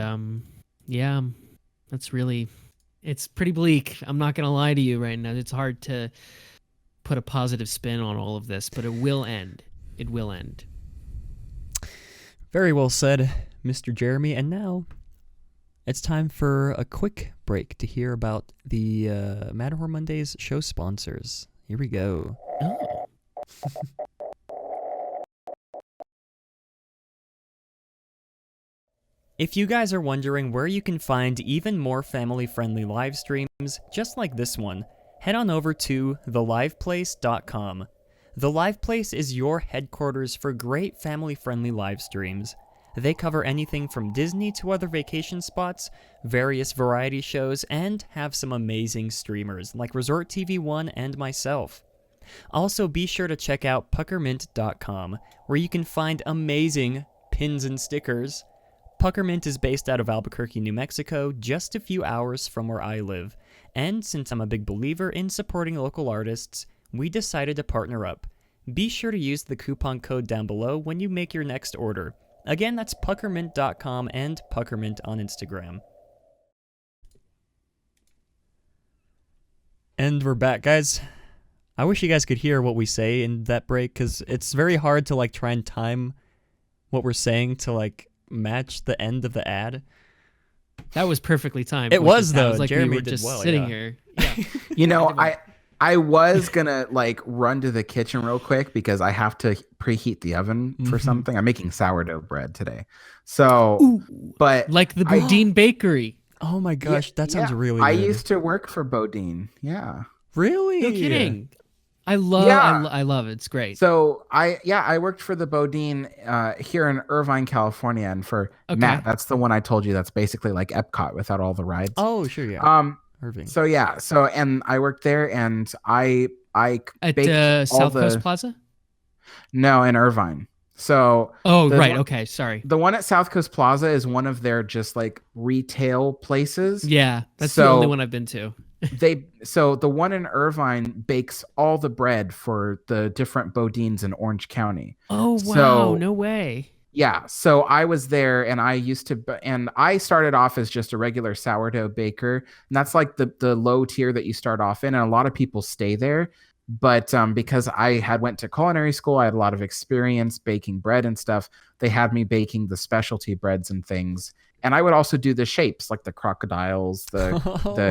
it's pretty bleak. I'm not going to lie to you right now. It's hard to put a positive spin on all of this, but it will end. It will end. Very well said, Mr. Jeremy. And now it's time for a quick break to hear about the Matterhorn Mondays show sponsors. Here we go. Oh. If you guys are wondering where you can find even more family-friendly live streams, just like this one, head on over to theliveplace.com. The Live Place is your headquarters for great family-friendly live streams. They cover anything from Disney to other vacation spots, various variety shows, and have some amazing streamers like Resort TV 1 and myself. Also, be sure to check out puckermint.com, where you can find amazing pins and stickers. Puckermint is based out of Albuquerque, New Mexico, just a few hours from where I live. And since I'm a big believer in supporting local artists, we decided to partner up. Be sure to use the coupon code down below when you make your next order. Again, that's puckermint.com and puckermint on Instagram. And we're back, guys. I wish you guys could hear what we say in that break, because it's very hard to try and time what we're saying to match the end of the ad. That was perfally timed. It was though. Like Jeremy we were did just well. sitting Yeah. here. I was gonna run to the kitchen real quick because I have to preheat the oven for something. I'm making sourdough bread today, so but like the Boudin Bakery. Oh my gosh, that sounds really good. I used to work for Boudin. Yeah, really? No kidding. I love it. It's great. So I worked for the Boudin here in Irvine, California, and for Matt, that's the one I told you. That's basically like Epcot without all the rides. Oh, sure, yeah. Irving. So and I worked there, and I at baked South Coast Plaza. No, in Irvine. So right, okay, sorry. The one at South Coast Plaza is one of their just retail places. Yeah, that's the only one I've been to. So the one in Irvine bakes all the bread for the different Boudins in Orange County. Oh wow, no way. Yeah, so I was there, and I started off as just a regular sourdough baker, and that's the low tier that you start off in, and a lot of people stay there. But because I had went to culinary school, I had a lot of experience baking bread and stuff. They had me baking the specialty breads and things. And I would also do the shapes, like the crocodiles, the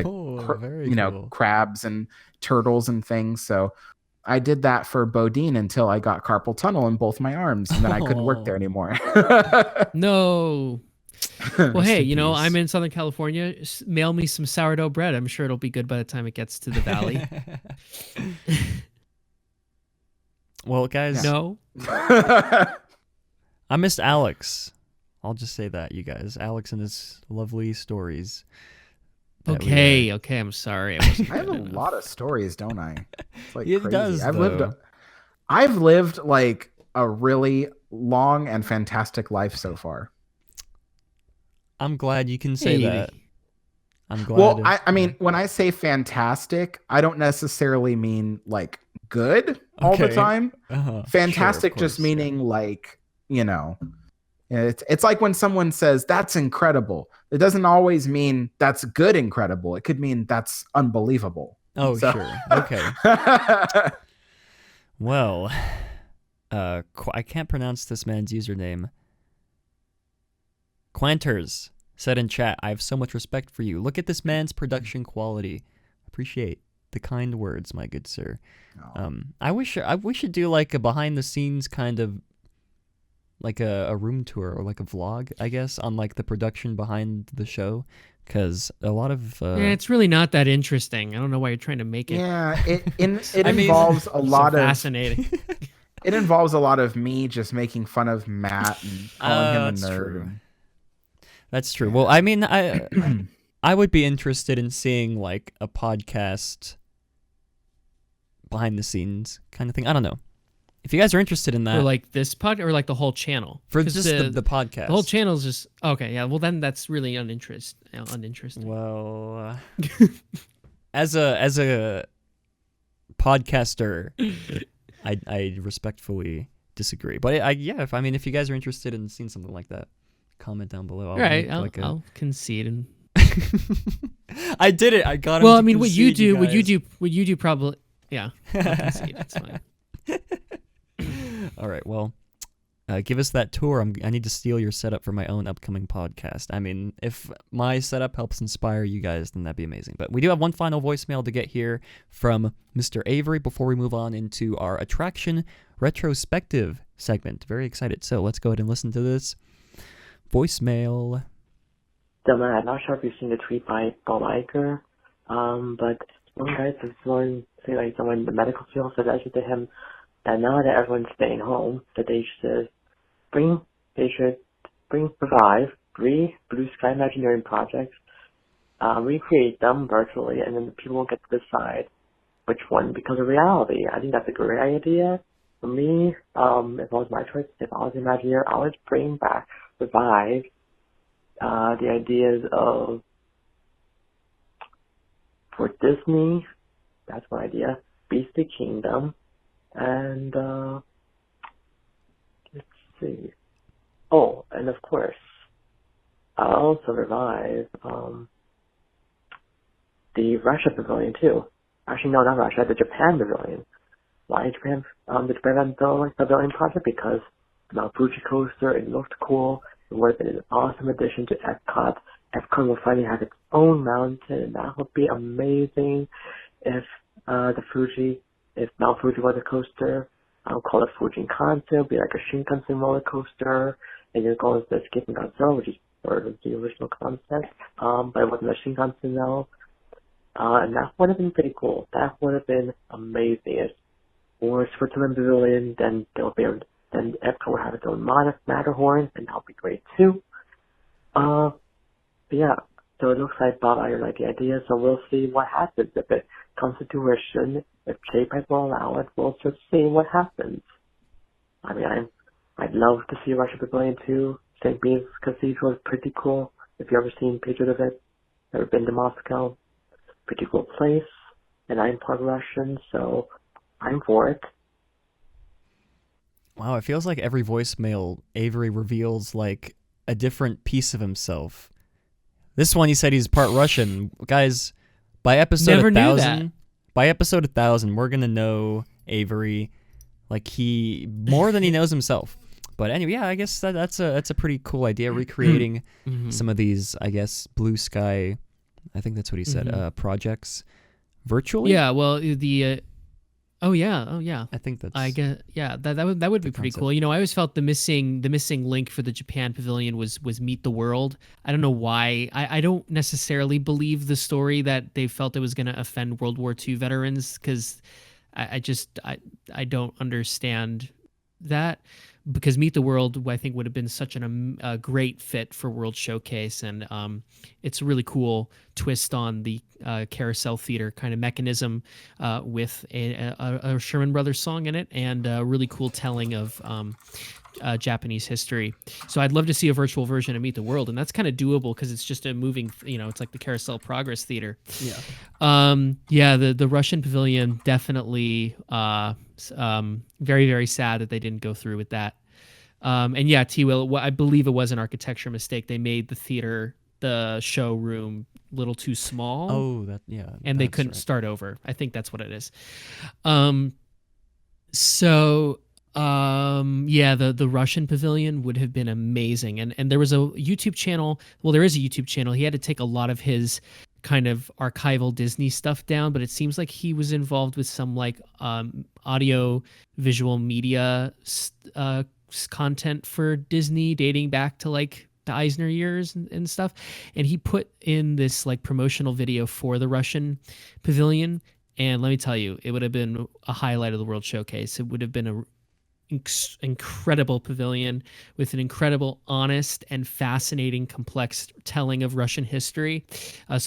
cool. crabs and turtles and things. So I did that for Bodine until I got carpal tunnel in both my arms, and then I couldn't work there anymore. No. Well, hey, in peace. I'm in Southern California. Mail me some sourdough bread. I'm sure it'll be good by the time it gets to the valley. Well, guys. No. I missed Alex. I'll just say that, you guys. Alex and his lovely stories. Okay, I'm sorry. I have a lot of stories, don't I? It's like it crazy. does. I've lived like a really long and fantastic life so far. I'm glad you can say that. I'm glad. Well, I mean, when I say fantastic, I don't necessarily mean like good all the time. Fantastic just meaning like, it's like when someone says that's incredible. It doesn't always mean that's good incredible. It could mean that's unbelievable. Oh, sure. Okay. Well, I can't pronounce this man's username. Quanters said in chat, I have so much respect for you. Look at this man's production quality. Appreciate the kind words, my good sir. I wish we should do like a behind the scenes kind of like a room tour or like a vlog, I guess, on like the production behind the show, because a lot of it's really not that interesting. I don't know why you're trying to make it. Yeah, it involves a lot of fascinating. It involves a lot of me just making fun of Matt and calling him a nerd. True. That's true. Well, I mean, I would be interested in seeing like a podcast behind the scenes kind of thing. I don't know. If you guys are interested in that, or like this pod, or like the whole channel, for just the podcast, the whole channel is just okay. Yeah, well then that's really uninteresting. Well, as a podcaster, I respectfully disagree. But if you guys are interested in seeing something like that, comment down below. I'll concede and. I did it. I got. Well, I mean, what you do, probably. Yeah, I'll concede. It's fine. All right, well, give us that tour. I need to steal your setup for my own upcoming podcast. I mean, if my setup helps inspire you guys, then that'd be amazing. But we do have one final voicemail to get here from Mr. Avery before we move on into our Attraction Retrospective segment. Very excited. So let's go ahead and listen to this voicemail. Dylan, I'm not sure if you've seen the tweet by Bob Iger, but one guy says someone in the medical field suggested to him that now that everyone's staying home, that they should revive 3 blue sky imagineering projects, recreate them virtually, and then the people will get to decide which one becomes a reality. I think that's a great idea. For me, if it was my choice, if I was an Imagineer, I would revive the ideas of, for Disney, that's one idea, Beastly Kingdom, and let's see. Oh, and of course, I'll also revive the Russia Pavilion too. Actually, no, not Russia, the Japan Pavilion. Why Japan? The Japan Pavilion project, because the Mount Fuji coaster, it looked cool. It would have been an awesome addition to Epcot. Epcot will finally have its own mountain, and that would be amazing if if Mount Fuji was a coaster. I'll call it Fujin Kansen. It'll be like a Shinkansen roller coaster, and you're going to Escaping Godzilla, which is sort of the original concept, but it wasn't a Shinkansen though. And that would have been pretty cool. That would have been amazing. If or Switzerland Pavilion, then Epcot will have its own Matterhorn, and that'll be great too. But yeah, so it looks like Bob Iger liked the idea, so we'll see what happens. If it comes to fruition, if J-Pipe will allow it, we'll just see what happens. I mean, I'd love to see Russia Pavilion too. St. Bede's Cathedral is pretty cool. If you've ever seen pictures of it, ever been to Moscow, pretty cool place, and I'm part Russian, so I'm for it. Wow, it feels like every voicemail Avery reveals like a different piece of himself. This one he said he's part Russian. Guys, by episode 1000, we're going to know Avery like more than he knows himself. But anyway, yeah, I guess that's a pretty cool idea, recreating some of these, I guess, blue sky, I think that's what he said, projects virtually. Yeah, well, the Oh yeah. I think that's. I get that would be pretty concept. cool. You know, I always felt the missing link for the Japan Pavilion was Meet the World. I don't know why. I don't necessarily believe the story that they felt it was going to offend World War II veterans, because I don't understand that, because Meet the World, I think, would have been such a great fit for World Showcase, and it's a really cool twist on the carousel theater kind of mechanism with a Sherman Brothers song in it, and a really cool telling of Japanese history. So I'd love to see a virtual version of Meet the World, and that's kind of doable because it's just a moving, it's like the Carousel Progress Theater. Yeah. The Russian Pavilion, definitely very, very sad that they didn't go through with that. And yeah, T-Will, I believe it was an architecture mistake. They made the showroom a little too small. Oh, and they couldn't start over. I think that's what it is. The Russian Pavilion would have been amazing. And there was a YouTube channel. Well, there is a YouTube channel. He had to take a lot of his kind of archival Disney stuff down, but it seems like he was involved with some like audio visual media content for Disney dating back to like the Eisner years and stuff. And he put in this like promotional video for the Russian Pavilion. And let me tell you, it would have been a highlight of the World Showcase. It would have been a incredible pavilion with an incredible, honest, and fascinating, complex telling of Russian history. I'll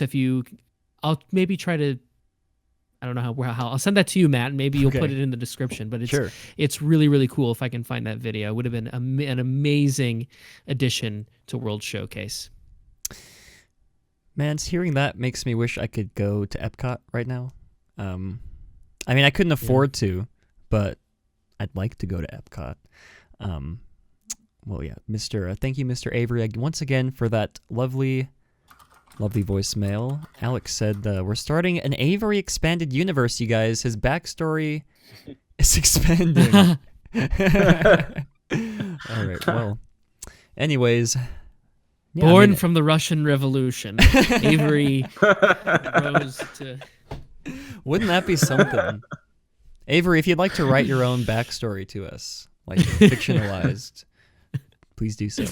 maybe try to, I don't know how I'll send that to you, Matt. Maybe you'll put it in the description. But it's really, really cool if I can find that video. It would have been an amazing addition to World Showcase. Man, hearing that makes me wish I could go to Epcot right now. I mean, I couldn't afford to, but I'd like to go to Epcot. Well, yeah, thank you, Mr. Avery, once again for that lovely voicemail. Alex said, we're starting an Avery expanded universe, you guys. His backstory is expanding. All right, well, anyways. Yeah, Born from the Russian Revolution, Avery rose to... Wouldn't that be something? Avery, if you'd like to write your own backstory to us, like fictionalized, please do so.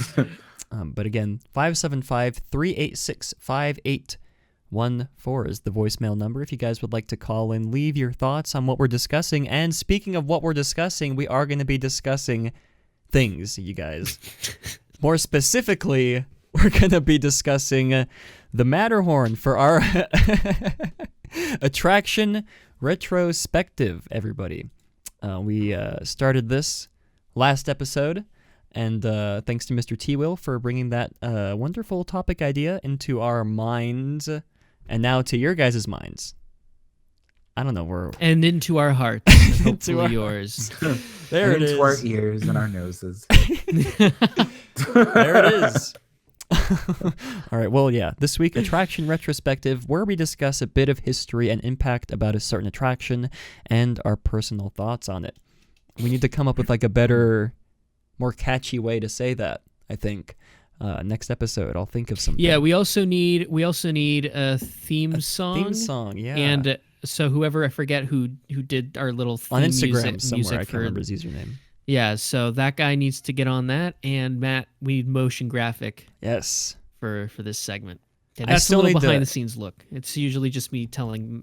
But again, 575-386-5814 is the voicemail number if you guys would like to call and leave your thoughts on what we're discussing. And speaking of what we're discussing, we are going to be discussing things, you guys. More specifically, we're going to be discussing the Matterhorn for our Attraction Retrospective, everybody. We started this last episode, and thanks to Mr. T-Will for bringing that wonderful topic idea into our minds, and now to your guys' minds. I don't know, and into our hearts, hopefully yours. There it is. Into our ears and our noses. There it is. All right, well, yeah, this week, Attraction Retrospective, where we discuss a bit of history and impact about a certain attraction and our personal thoughts on it. We need to come up with like a better, more catchy way to say that, I think. Next episode, I'll think of something. Yeah, we also need a theme song. Theme song, yeah. And so whoever, I forget who did our little theme on Instagram music somewhere, I can't remember his username. Yeah, so that guy needs to get on that, and Matt, we need motion graphic. Yes. For this segment. And that's a little behind the scenes look. It's usually just me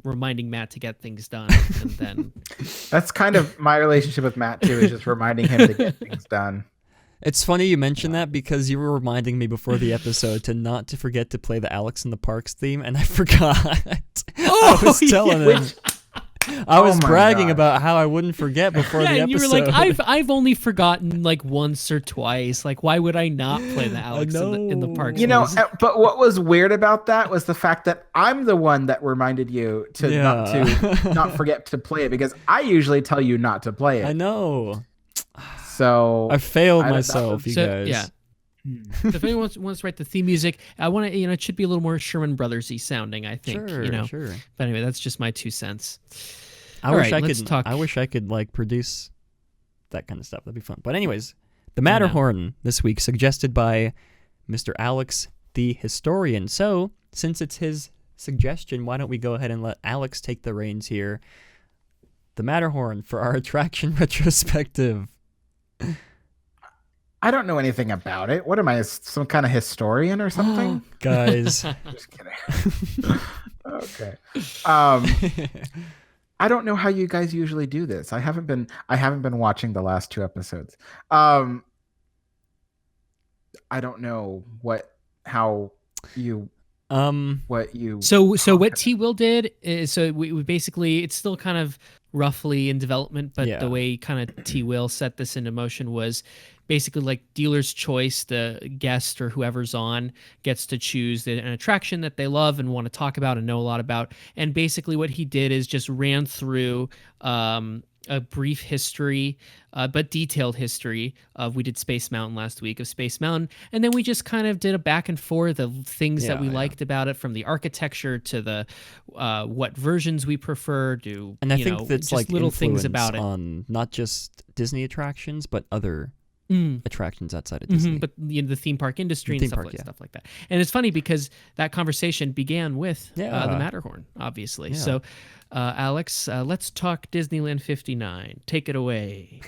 reminding Matt to get things done, and then. That's kind of my relationship with Matt too, is just reminding him to get things done. It's funny you mention that because you were reminding me before the episode not to forget to play the Alex in the Parks theme, and I forgot. I was telling him. I was bragging about how I wouldn't forget before the episode. And you were like, I've only forgotten like once or twice. Like, why would I not play the Alex in the Parks? You know, but what was weird about that was the fact that I'm the one that reminded you to not forget to play it, because I usually tell you not to play it. I know. So I failed myself, you guys. Yeah. So if anyone wants to write the theme music, I want to, it should be a little more Sherman Brothers-y sounding, I think. Sure. But anyway, that's just my 2 cents. I wish I could like produce that kind of stuff. That'd be fun. But anyways, the Matterhorn this week, suggested by Mr. Alex, the historian. So since it's his suggestion, why don't we go ahead and let Alex take the reins here? the Matterhorn for our attraction retrospective. I don't know anything about it. What am I, some kind of historian or something? Guys. Just kidding. Okay. I don't know how you guys usually do this. I haven't been watching the last 2 episodes. I don't know how you what you So what T Will did is, so we basically, it's still kind of roughly in development, but the way kind of T Will set this into motion was basically like dealer's choice. The guest or whoever's on gets to choose an attraction that they love and want to talk about and know a lot about. And basically what he did is just ran through a brief history, but detailed history of, we did Space Mountain last week, of Space Mountain, and then we just kind of did a back and forth of things that we liked about it, from the architecture to the what versions we prefer. And I think that's just like little things about it on not just Disney attractions, but other attractions outside of Disney. But the theme park industry and stuff like that. And it's funny because that conversation began with the Matterhorn, obviously. Yeah. So, Alex, let's talk Disneyland 59. Take it away.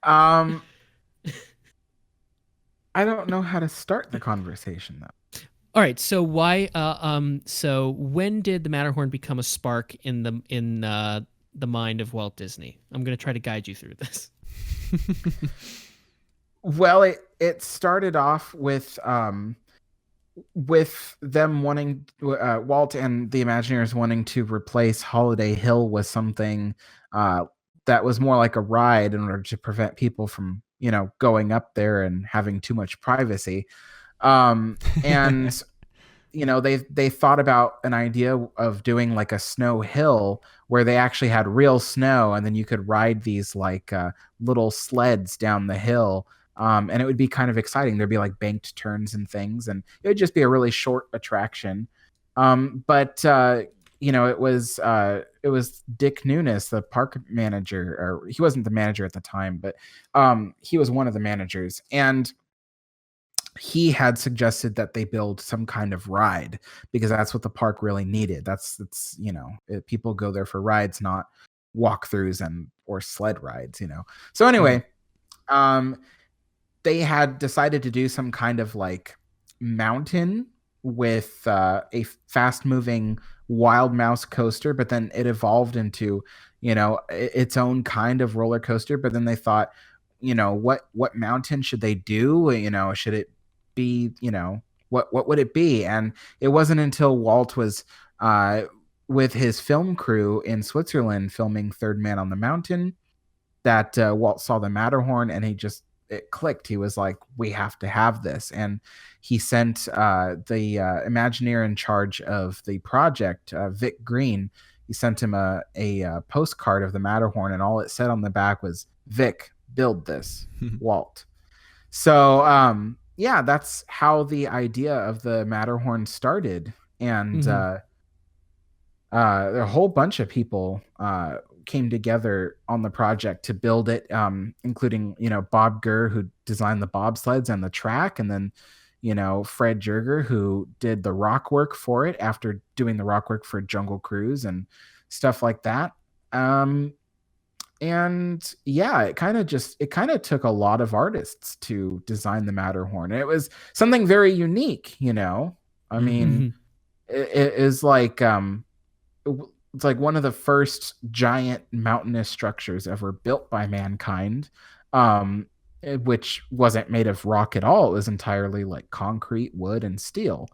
I don't know how to start the conversation though. All right. So why? So when did the Matterhorn become a spark in the mind of Walt Disney? I'm going to try to guide you through this. Well, it started off with them wanting, Walt and the Imagineers wanting to replace Holiday Hill with something that was more like a ride, in order to prevent people from, going up there and having too much privacy. And they thought about an idea of doing like a snow hill where they actually had real snow, and then you could ride these like little sleds down the hill. And it would be kind of exciting. There'd be like banked turns and things, and it would just be a really short attraction. But it was Dick Nunes, the park manager, or he wasn't the manager at the time, but he was one of the managers, and he had suggested that they build some kind of ride, because that's what the park really needed. People go there for rides, not walkthroughs or sled rides. So anyway, they had decided to do some kind of like mountain with a fast moving wild mouse coaster, but then it evolved into, its own kind of roller coaster. But then they thought, what mountain should they do? Should it be, what would it be? And it wasn't until Walt was with his film crew in Switzerland filming Third Man on the Mountain that Walt saw the Matterhorn, and it clicked. He was like, we have to have this. And he sent the Imagineer in charge of the project, Vic Green. He sent him a postcard of the Matterhorn, and all it said on the back was, "Vic, build this, Walt." So that's how the idea of the Matterhorn started. And a whole bunch of people came together on the project to build it, including, Bob Gurr, who designed the bobsleds and the track, and then, Fred Jerger, who did the rock work for it after doing the rock work for Jungle Cruise and stuff like that. And yeah, it kind of took a lot of artists to design the Matterhorn. And it was something very unique, I mean, it is like, it's like one of the first giant mountainous structures ever built by mankind, which wasn't made of rock at all. It was entirely like concrete, wood, and steel.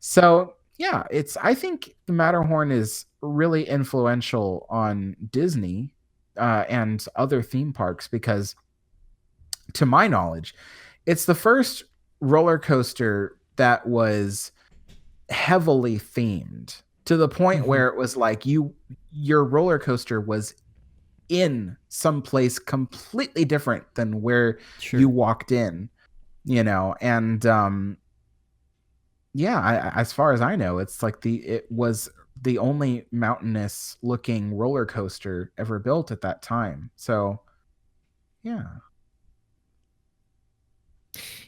So yeah, I think the Matterhorn is really influential on Disney and other theme parks, because to my knowledge, it's the first roller coaster that was heavily themed, to the point where it was like your roller coaster was in some place completely different than where you walked in, and as far as I know, it's like it was the only mountainous looking roller coaster ever built at that time. So yeah.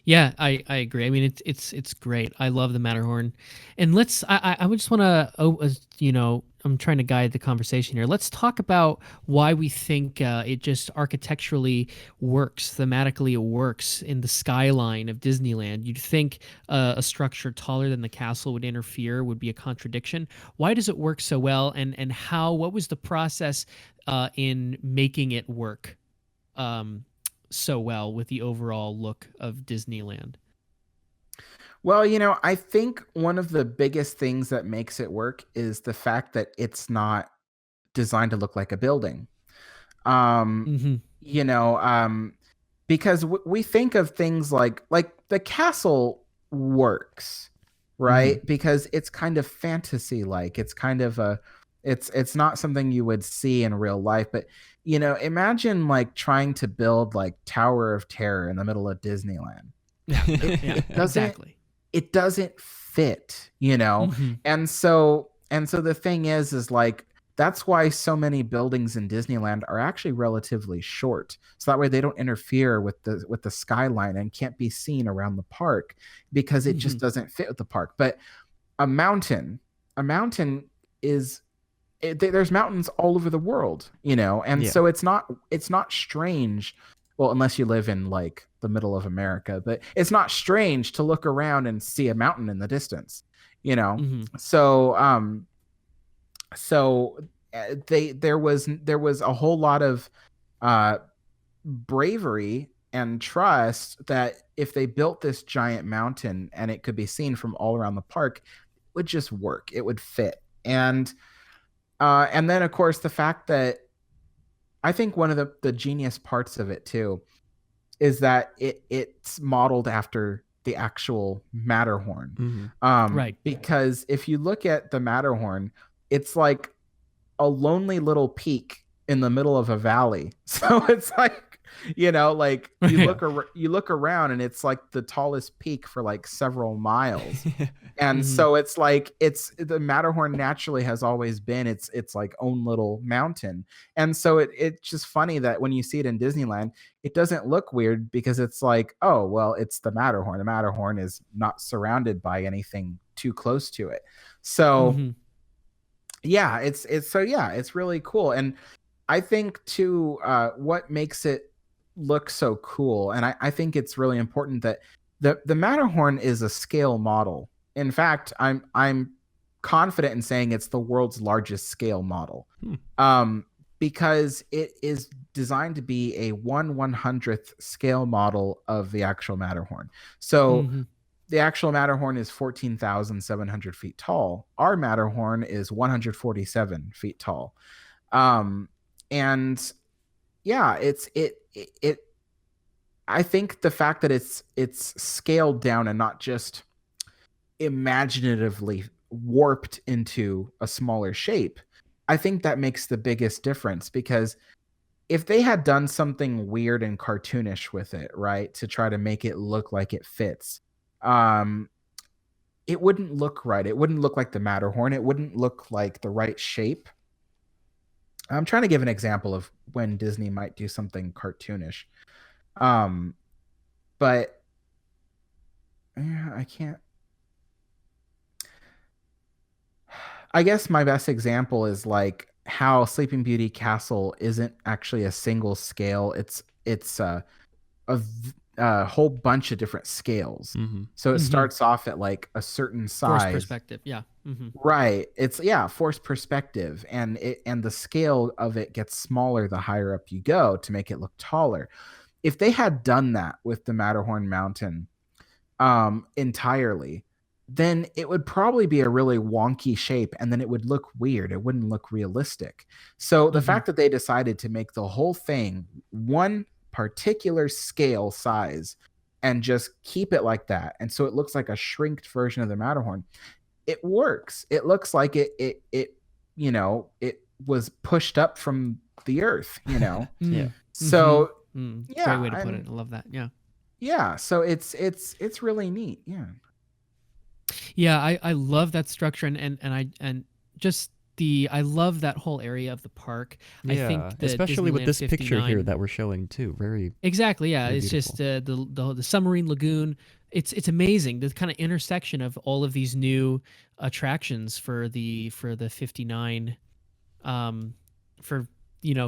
Yeah, I agree. I mean, it's great. I love the Matterhorn, and I would just want to I'm trying to guide the conversation here. Let's talk about why we think it just architecturally works, thematically it works in the skyline of Disneyland. You'd think a structure taller than the castle would interfere, would be a contradiction. Why does it work so well, and how? What was the process in making it work? So well with the overall look of Disneyland? Well, I think one of the biggest things that makes it work is the fact that it's not designed to look like a building. Um, Mm-hmm. you know, because we think of things like the castle works, right? Because it's kind of fantasy like. It's kind of it's not something you would see in real life, but imagine like trying to build like Tower of Terror in the middle of Disneyland. Yeah, It doesn't exactly. it doesn't fit, Mm-hmm. and so the thing is like that's why so many buildings in Disneyland are actually relatively short. So that way they don't interfere with the skyline and can't be seen around the park because it just doesn't fit with the park. But a mountain, a mountain is there's mountains all over the world, and so it's not strange. Well, unless you live in like the middle of America, but it's not strange to look around and see a mountain in the distance, so there was a whole lot of uh bravery and trust that if they built this giant mountain and it could be seen from all around the park, it would just work, it would fit. And then of course the fact that I think one of the genius parts of it too is that it's modeled after the actual Matterhorn. Right. Because if you look at the Matterhorn, it's like a lonely little peak in the middle of a valley. So it's like, like you look around and it's like the tallest peak for like several miles. And so it's like the Matterhorn naturally has always been its like own little mountain. And so it's just funny that when you see it in Disneyland, it doesn't look weird because it's like, oh, well, it's the Matterhorn. The Matterhorn is not surrounded by anything too close to it. So yeah, it's really cool. And I think too, what makes it look so cool, and I think it's really important that the Matterhorn is a scale model. In fact, I'm confident in saying it's the world's largest scale model, because it is designed to be a 1/100th scale model of the actual Matterhorn. So the actual Matterhorn is 14,700 feet tall. Our Matterhorn is 147 feet tall. And yeah, it I think the fact that it's scaled down and not just imaginatively warped into a smaller shape, I think that makes the biggest difference. Because if they had done something weird and cartoonish with it, right, to try to make it look like it fits, it wouldn't look right. It wouldn't look like the Matterhorn. It wouldn't look like the right shape. I'm trying to give an example of when Disney might do something cartoonish. But yeah, I can't. I guess my best example is like how Sleeping Beauty Castle isn't actually a single scale. It's a whole bunch of different scales. So it starts off at like a certain size. Forced perspective, yeah. Right. It's forced perspective, and the scale of it gets smaller the higher up you go to make it look taller. If they had done that with the Matterhorn Mountain entirely, then it would probably be a really wonky shape, and then it would look weird. It wouldn't look realistic. So the fact that they decided to make the whole thing one particular scale size and just keep it like that, and so it looks like a shrinked version of the Matterhorn, it works. It looks like it was pushed up from the earth, Yeah. So great way to put it. I love that. Yeah, so it's really neat. Yeah. Yeah, I love that structure, and just I love that whole area of the park. I Yeah, think the especially with Disneyland this picture here 59 that we're showing too. Very Exactly, yeah. very It's just beautiful. the submarine lagoon. It's amazing the kind of intersection of all of these new attractions for the 59 for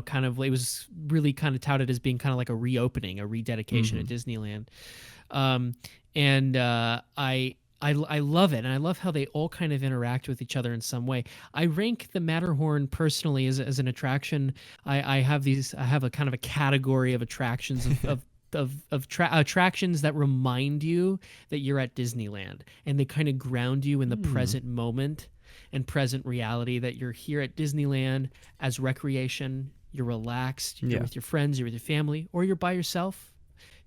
kind of it was really kind of touted as being kind of like a reopening, a rededication at Mhm. Disneyland. Um and I love it, and I love how they all kind of interact with each other in some way. I rank the Matterhorn personally as an attraction. I have a kind of a category of attractions attractions that remind you that you're at Disneyland, and they kind of ground you in the Hmm. present moment and present reality that you're here at Disneyland as recreation. You're relaxed. You're Yeah. with your friends. You're with your family, or you're by yourself.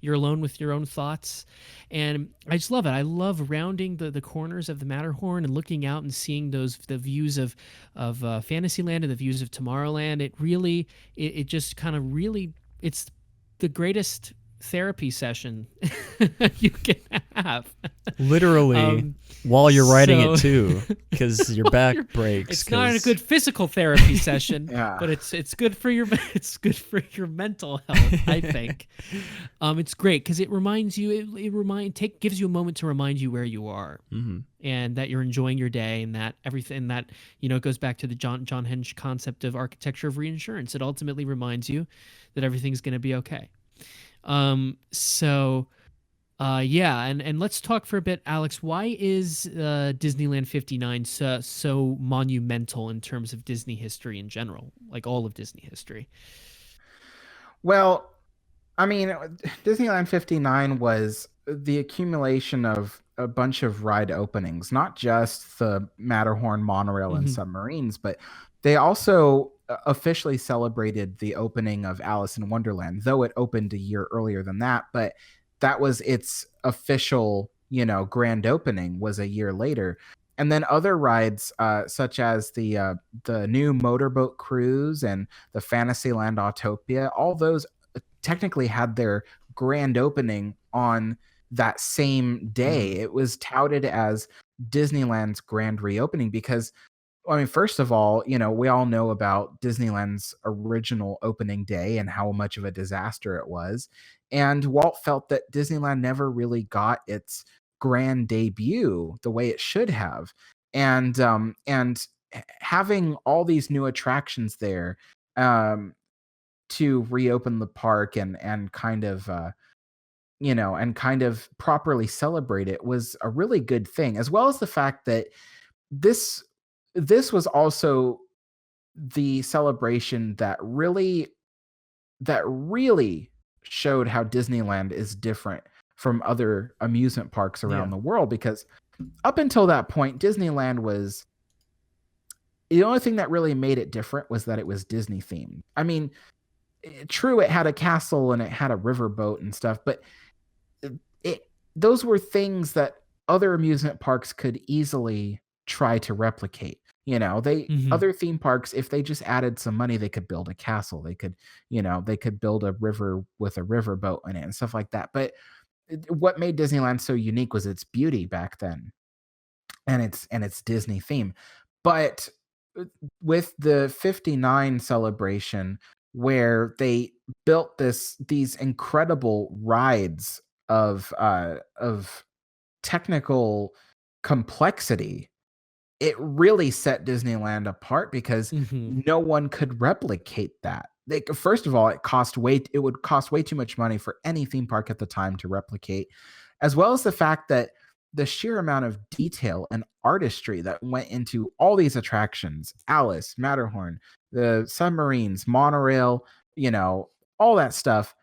You're alone with your own thoughts. And I just love it. I love rounding the corners of the Matterhorn and looking out and seeing the views of Fantasyland and the views of Tomorrowland. It really, it just kind of really, it's the greatest therapy session you can have. Literally, Um, while you're riding so it too, because your Well, back breaks. it's not a 'Cause good physical therapy session, Yeah. but it's good for your it's good for your mental health, I think. It's great because it reminds you gives you a moment to remind you where you are, Mhm. and that you're enjoying your day, and that everything that it goes back to the John Henge concept of architecture of reinsurance. It ultimately reminds you that everything's going to be okay. So yeah, and let's talk for a bit, Alex. Why is Disneyland 59 so monumental in terms of Disney history in general, like all of Disney history? Well, I mean, Disneyland 59 was the accumulation of a bunch of ride openings, not just the Matterhorn monorail and Hmm. submarines, but they also officially celebrated the opening of Alice in Wonderland, though it opened a year earlier than that. But that was its official, grand opening was a year later. And then other rides, such as the new motorboat cruise and the Fantasyland Autopia, all those technically had their grand opening on that same day. Mhm. It was touted as Disneyland's grand reopening because, I mean, first of all, we all know about Disneyland's original opening day and how much of a disaster it was. And Walt felt that Disneyland never really got its grand debut the way it should have. And having all these new attractions there, um, to reopen the park and kind of and kind of properly celebrate it was a really good thing, as well as the fact that this this was also the celebration that really showed how Disneyland is different from other amusement parks around Yeah. the world, because up until that point Disneyland was the only thing that really made it different was that it was Disney themed. I mean, true, it had a castle and it had a riverboat and stuff, but it those were things that other amusement parks could easily try to replicate. They Hmm. other theme parks, if they just added some money, they could build a castle. They could build a river with a riverboat in it and stuff like that. But what made Disneyland so unique was its beauty back then, and its Disney theme. But with the 59 celebration, where they built these incredible rides of technical complexity, it really set Disneyland apart because Hmm. no one could replicate that. First of all, it would cost way too much money for any theme park at the time to replicate, as well as the fact that the sheer amount of detail and artistry that went into all these attractions, Alice, Matterhorn, the submarines, monorail, you know, all that stuff,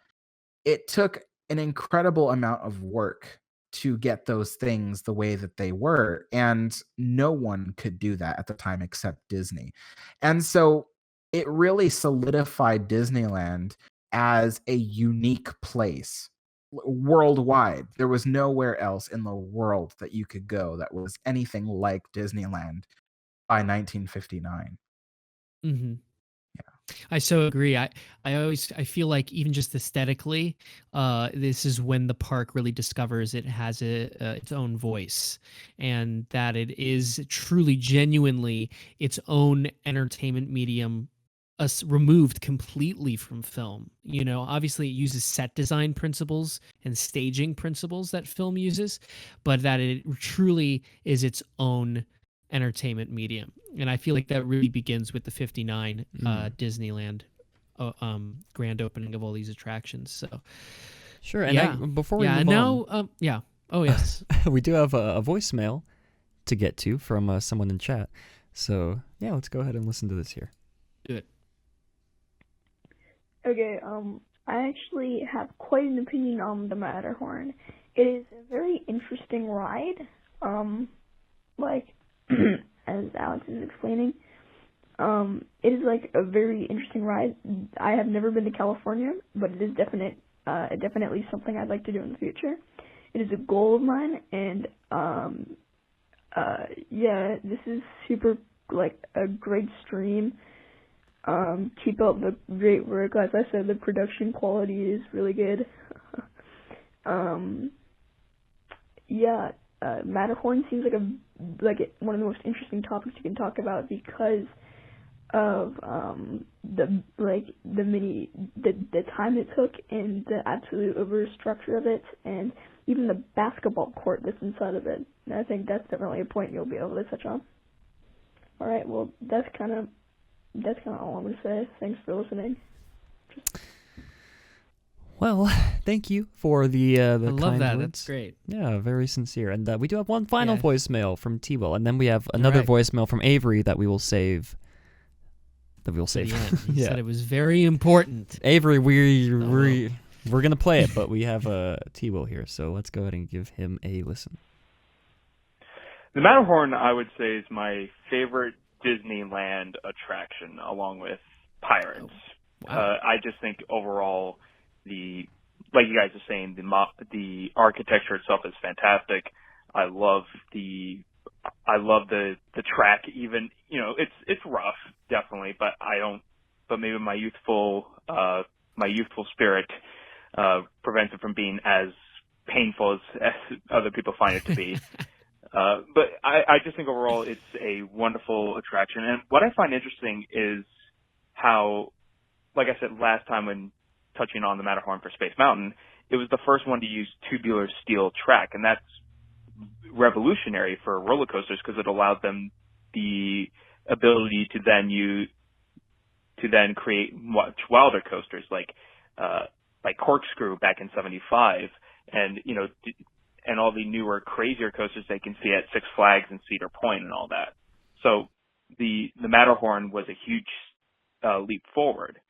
it took an incredible amount of work to get those things the way that they were, and no one could do that at the time except Disney. And so it really solidified Disneyland as a unique place worldwide. There was nowhere else in the world that you could go that was anything like Disneyland by 1959. Hmm. Yeah. I so agree. I feel like even just aesthetically, this is when the park really discovers it has its own voice, and that it is truly, genuinely its own entertainment medium, removed completely from film. You know, obviously it uses set design principles and staging principles that film uses, but that it truly is its own entertainment medium. And I feel like that really begins with the 59 Disneyland grand opening of all these attractions. So sure. And before we move on, oh yes, we do have a voicemail to get to from someone in chat. So yeah, let's go ahead and listen to this here. Do it. Okay, I actually have quite an opinion on the Matterhorn. It is a very interesting ride. Like as Alex is explaining, it is like a very interesting ride. I have never been to California, but it is definitely something I'd like to do in the future. It is a goal of mine, and this is super, like, a great stream. Keep up the great work. As I said, the production quality is really good. Matterhorn seems like one of the most interesting topics you can talk about because of the time it took and the absolute overstructure of it, and even the basketball court that's inside of it. And I think that's definitely a point you'll be able to touch on. All right, well, that's kind of all I'm going to say. Thanks for listening. Well, thank you for the I love kind that. words. That's great. Yeah, very sincere. And we do have one final voicemail from T-Will, and then we have another voicemail from Avery that we will save. He said it was very important. Avery, we're gonna play it, but we have T-Will here, so let's go ahead and give him a listen. The Matterhorn, I would say, is my favorite Disneyland attraction, along with Pirates. Oh, wow. I just think overall, like you guys are saying, the architecture itself is fantastic. I love the track. Even, you know, it's rough, definitely, but maybe my youthful spirit prevents it from being as painful as other people find it to be. But I just think overall it's a wonderful attraction. And what I find interesting is how, like I said last time when touching on the Matterhorn for Space Mountain, it was the first one to use tubular steel track, and that's revolutionary for roller coasters because it allowed them the ability to then create much wilder coasters like Corkscrew back in '75, and you know, and all the newer, crazier coasters they can see at Six Flags and Cedar Point and all that. So the Matterhorn was a huge leap forward.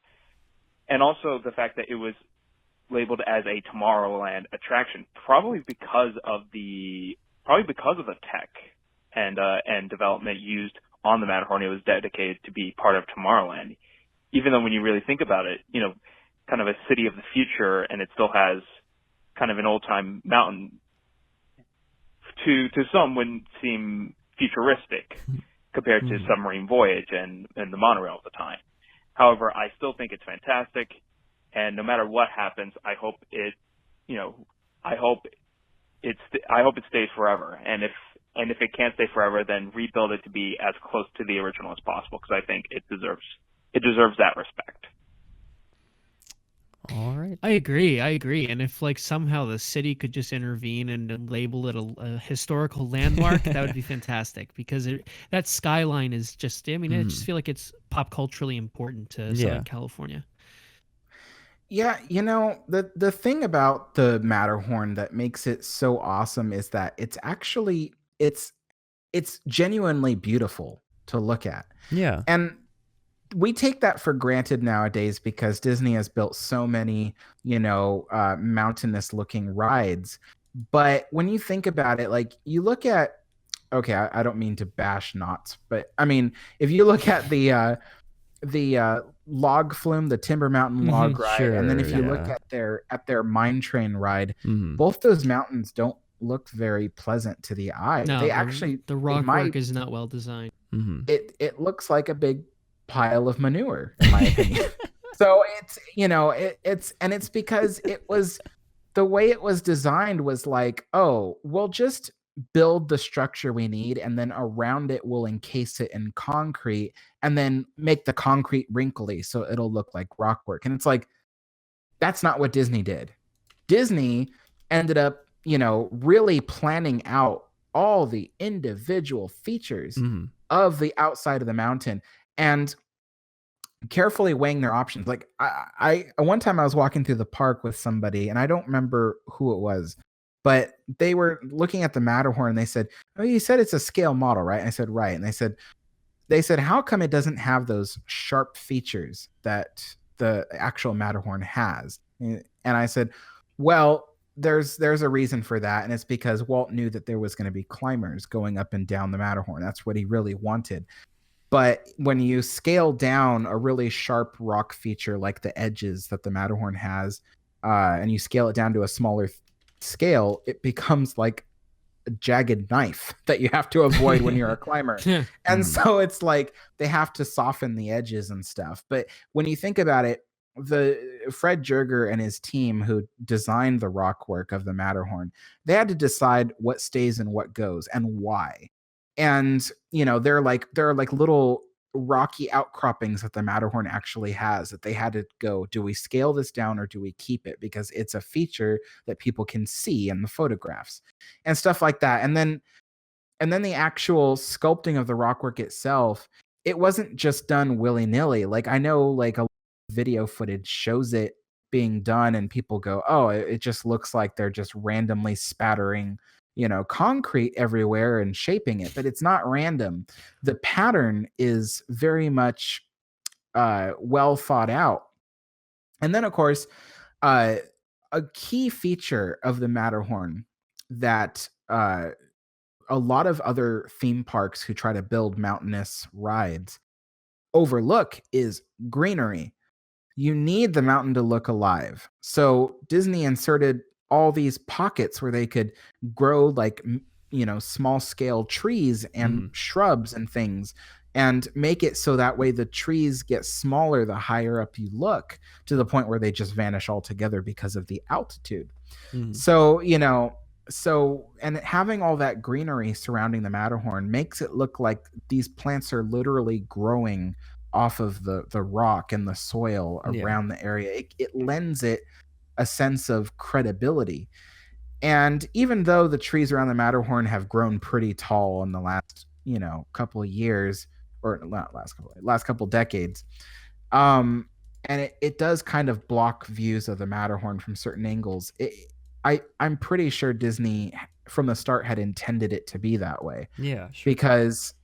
And also the fact that it was labeled as a Tomorrowland attraction, probably because of the tech and development used on the Matterhorn. It was dedicated to be part of Tomorrowland. Even though when you really think about it, you know, kind of a city of the future, and it still has kind of an old time mountain, to some wouldn't seem futuristic compared to Submarine Voyage and the monorail at the time. However, I still think it's fantastic, and no matter what happens, I hope it stays forever. And if it can't stay forever, then rebuild it to be as close to the original as possible, because I think it deserves that respect. All right. I agree. And if like somehow the city could just intervene and label it a historical landmark, that would be fantastic, because that skyline is just, I mean, I just feel like it's pop culturally important to Southern California. Yeah, you know, the thing about the Matterhorn that makes it so awesome is that it's actually it's genuinely beautiful to look at. Yeah. And we take that for granted nowadays because Disney has built so many, you know, mountainous looking rides. But when you think about it, like you look at, okay, I don't mean to bash Knott's, but I mean, if you look at the log flume, the Timber Mountain log ride, and then if you look at their Mine Train ride, both those mountains don't look very pleasant to the eye. No, they actually the rock work is not well designed. It looks like a big pile of manure, in my opinion. So it's, it's because it was the way it was designed was like, oh, we'll just build the structure we need, and then around it we'll encase it in concrete and then make the concrete wrinkly so it'll look like rockwork. And it's like, that's not what Disney did. Disney ended up, really planning out all the individual features of the outside of the mountain and carefully weighing their options. Like I one time I was walking through the park with somebody, and I don't remember who it was, but they were looking at the Matterhorn and they said, "Oh, you said it's a scale model, right?" And I said, "Right." And they said, "How come it doesn't have those sharp features that the actual Matterhorn has?" And I said, "Well, there's a reason for that, and it's because Walt knew that there was going to be climbers going up and down the Matterhorn. That's what he really wanted. But when you scale down a really sharp rock feature like the edges that the Matterhorn has, and you scale it down to a smaller scale, it becomes like a jagged knife that you have to avoid when you're a climber. And so it's like they have to soften the edges and stuff. But when you think about it, the Fred Jerger and his team who designed the rock work of the Matterhorn, they had to decide what stays and what goes and why. And there are like little rocky outcroppings that the Matterhorn actually has that they had to go, do we scale this down or do we keep it, because it's a feature that people can see in the photographs and stuff like that. And then the actual sculpting of the rockwork itself, it wasn't just done willy-nilly. Like I know like a video footage shows it being done and people go, oh, it just looks like they're just randomly spattering concrete everywhere and shaping it, but it's not random. The pattern is very much well thought out. And then of course, a key feature of the Matterhorn that a lot of other theme parks who try to build mountainous rides overlook is greenery. You need the mountain to look alive. So Disney inserted all these pockets where they could grow like, small scale trees and shrubs and things, and make it so that way the trees get smaller the higher up you look, to the point where they just vanish altogether because of the altitude. So, and having all that greenery surrounding the Matterhorn makes it look like these plants are literally growing off of the rock and the soil around the area. It lends it a sense of credibility. And even though the trees around the Matterhorn have grown pretty tall in the last, couple of years, or not last couple decades, and it does kind of block views of the Matterhorn from certain angles. I'm pretty sure Disney from the start had intended it to be that way. Yeah, sure. Because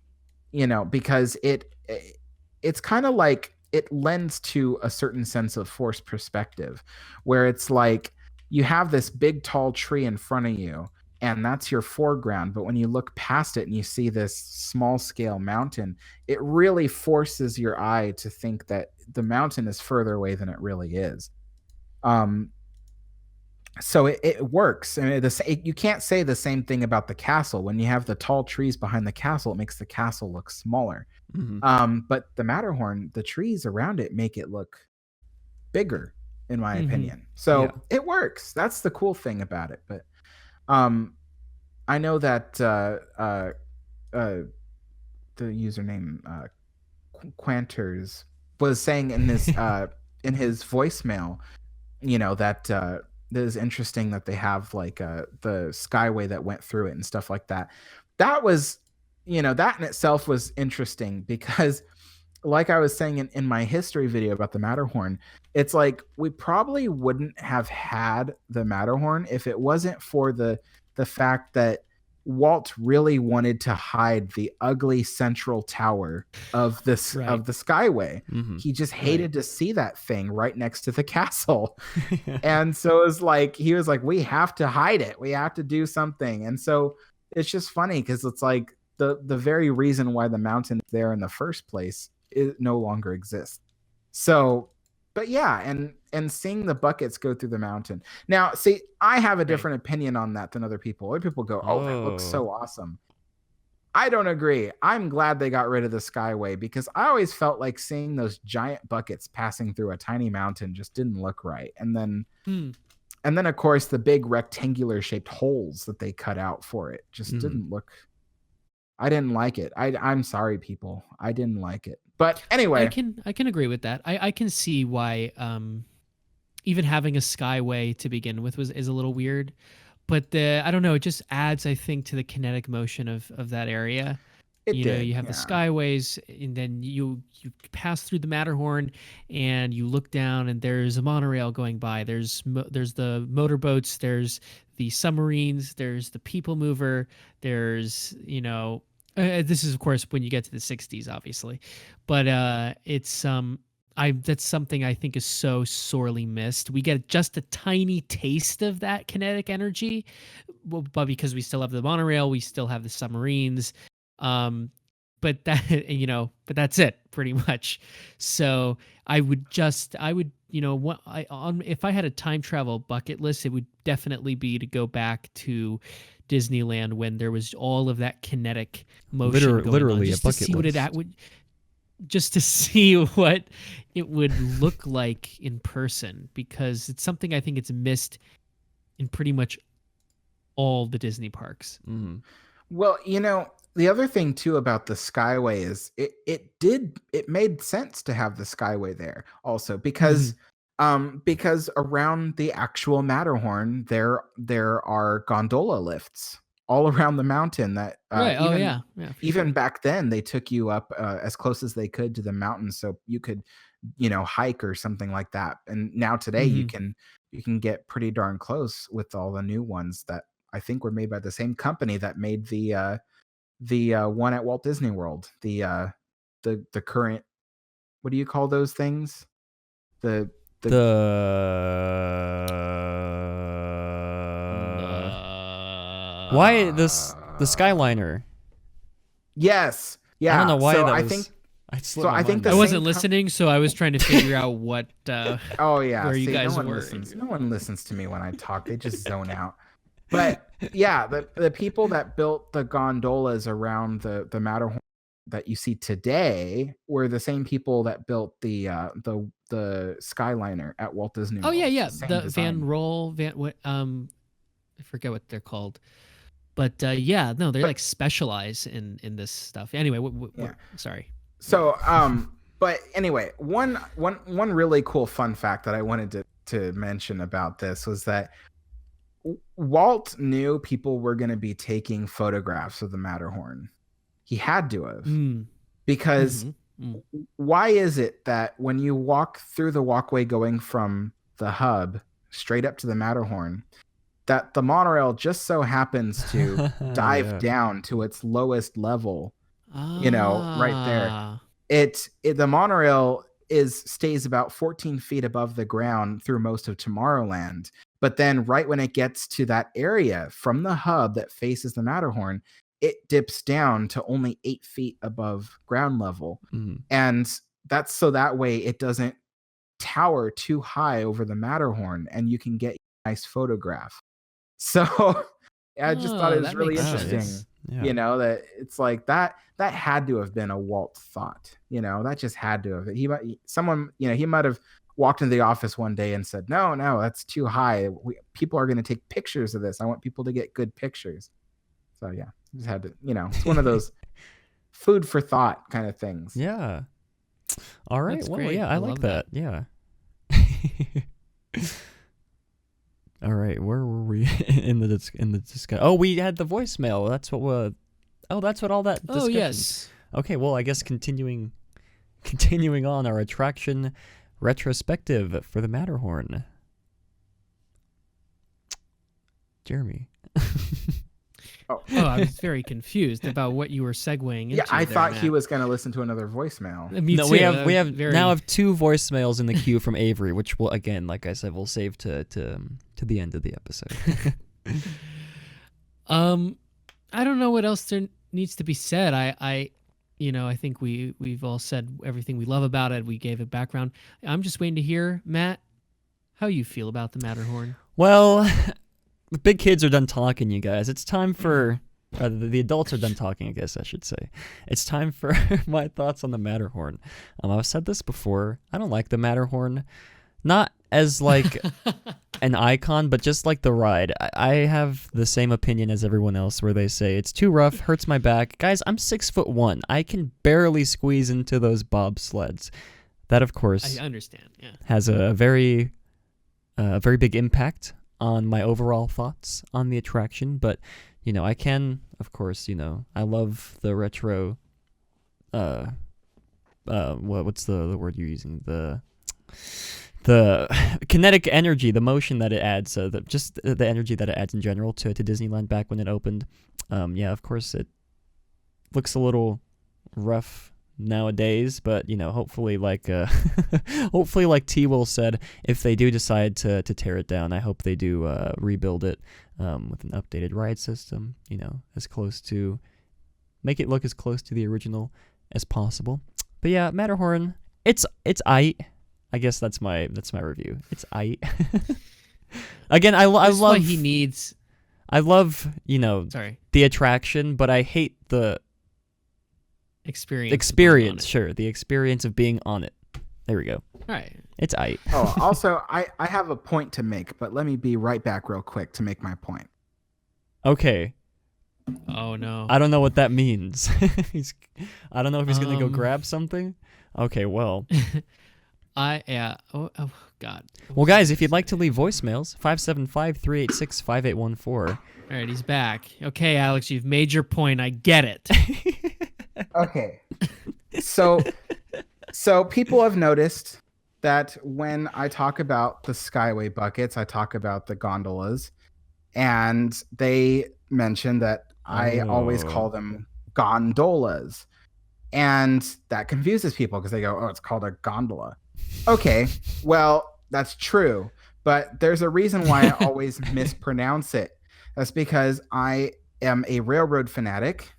it's kind of like it lends to a certain sense of forced perspective, where it's like you have this big tall tree in front of you and that's your foreground, but when you look past it and you see this small scale mountain, it really forces your eye to think that the mountain is further away than it really is. So it works. I mean, you can't say the same thing about the castle. When you have the tall trees behind the castle, it makes the castle look smaller. But the Matterhorn, the trees around it make it look bigger, in my opinion. So it works. That's the cool thing about it. But I know that the username Quanters was saying in this in his voicemail, that that is interesting that they have like the skyway that went through it and stuff like that. That was, that in itself was interesting because, like I was saying in my history video about the Matterhorn, it's like we probably wouldn't have had the Matterhorn if it wasn't for the fact that Walt really wanted to hide the ugly central tower of this of the skyway. He just hated to see that thing right next to the castle. And so it was like he was like, we have to hide it. We have to do something. And so it's just funny because it's like the very reason why the mountain is there in the first place, it no longer exists. So, but yeah, and seeing the buckets go through the mountain. Now, see, I have a different opinion on that than other people. Other people go, "Oh, that looks so awesome." I don't agree. I'm glad they got rid of the Skyway because I always felt like seeing those giant buckets passing through a tiny mountain just didn't look right. And then of course the big rectangular shaped holes that they cut out for it just didn't look. I didn't like it. I'm sorry, people. I didn't like it. But anyway, I can agree with that. I can see why even having a Skyway to begin with is a little weird. But I don't know, it just adds, I think, to the kinetic motion of that area. You have the Skyways, and then you pass through the Matterhorn, and you look down, and there's a monorail going by. There's the motorboats, there's the submarines, there's the people mover, there's this is of course when you get to the 60s, obviously, but it's that's something I think is so sorely missed. We get just a tiny taste of that kinetic energy, but because we still have the monorail, we still have the submarines, but that's it pretty much. So if I had a time travel bucket list, it would definitely be to go back to Disneyland when there was all of that kinetic motion literally on, a bucket list. Just to see what it would look like in person, because it's something I think it's missed in pretty much all the Disney parks. Well, the other thing too about the Skyway is it made sense to have the Skyway there also because around the actual Matterhorn there are gondola lifts all around the mountain that even back then they took you up as close as they could to the mountain so you could hike or something like that. And now today you can get pretty darn close with all the new ones that I think were made by the same company that made the one at Walt Disney World, the current, what do you call those things? Why the Skyliner? Yes. Yeah. I don't know why so that I was. think. I think I wasn't listening, so I was trying to figure out what. Oh yeah. Where you guys no one were. Listens. No one listens to me when I talk. They just zone out. But yeah, the people that built the gondolas around the Matterhorn that you see today were the same people that built the Skyliner at Walt Disney World. Oh yeah. The Van Roll I forget what they're called. But they're like specialize in this stuff. Anyway, sorry. So but anyway, one really cool fun fact that I wanted to mention about this was that Walt knew people were going to be taking photographs of the Matterhorn. He had to have, because why is it that when you walk through the walkway going from the hub straight up to the Matterhorn, that the monorail just so happens to dive down to its lowest level, right there. The monorail stays about 14 feet above the ground through most of Tomorrowland. But then right when it gets to that area from the hub that faces the Matterhorn, it dips down to only 8 feet above ground level. And that's so that way it doesn't tower too high over the Matterhorn and you can get a nice photograph. So I just thought it was really interesting, that it's like that had to have been a Walt thought, that just had to have. He might have walked into the office one day and said, no, that's too high. People are going to take pictures of this. I want people to get good pictures. So yeah, just had to, it's one of those food for thought kind of things. Yeah. All right. That's well, great. yeah, I like that. Yeah. All right, where were we in the discussion? Oh, we had the voicemail. That's what that's what all that discussion. Oh, yes. Okay, well, I guess continuing on our attraction retrospective for the Matterhorn. Jeremy. I was very confused about what you were segueing into. Yeah, I thought Matt. he was going to listen to another voicemail. Me no, too. we have now have 2 voicemails in the queue from Avery, which will, again, like I said, we'll save to the end of the episode. I don't know what else there needs to be said. I think we've all said everything we love about it. We gave it background. I'm just waiting to hear, Matt, how you feel about the Matterhorn. Well, the big kids are done talking, you guys. It's time for The adults are done talking, I guess I should say. It's time for my thoughts on the Matterhorn. I've said this before. I don't like the Matterhorn. Not as like an icon, but just like the ride. I have the same opinion as everyone else where they say it's too rough, hurts my back. Guys, I'm 6'1". I can barely squeeze into those bobsleds. That, of course, I understand. Yeah, has a very big impact on my overall thoughts on the attraction. But I can, of course, I love the retro. What's the word you're using? The kinetic energy, the motion that it adds, the energy that it adds in general to Disneyland back when it opened. Yeah, of course, it looks a little rough nowadays, but hopefully like T Will said, if they do decide to tear it down, I hope they do rebuild it with an updated ride system, as close to make it look as close to the original as possible. But yeah, Matterhorn, it's aight. I guess that's my review. It's aight. Again, I love what he needs. I love Sorry. the attraction, but I hate the experience. Sure, the experience of being on it. There we go. All right. It's aight. Oh, also, I have a point to make, but let me be right back real quick to make my point. Okay. Oh no. I don't know what that means. I don't know if he's gonna go grab something. Okay, well. Oh God. Well, guys, if you'd like to leave voicemails, 575-386-5814. All right, he's back. Okay, Alex, you've made your point. I get it. Okay. So people have noticed that when I talk about the Skyway buckets, I talk about the gondolas, and they mention that I always call them gondolas. And that confuses people because they go, oh, it's called a gondola. Okay, well, that's true. But there's a reason why I always mispronounce it. That's because I am a railroad fanatic,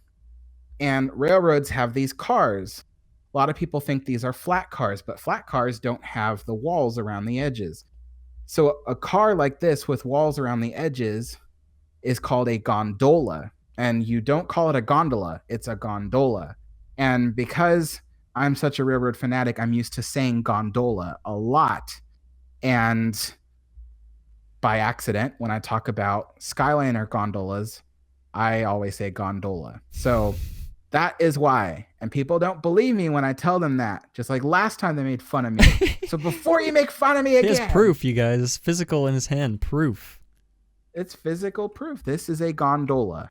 and railroads have these cars. A lot of people think these are flat cars, but flat cars don't have the walls around the edges. So a car like this with walls around the edges is called a gondola. And you don't call it a gondola, it's a gondola. And because I'm such a railroad fanatic, I'm used to saying gondola a lot. And by accident, when I talk about Skyliner gondolas, I always say gondola. So that is why. And people don't believe me when I tell them that. Just like last time they made fun of me. So before you make fun of me again. He has proof, you guys. It's physical in his hand. Proof. It's physical proof. This is a gondola.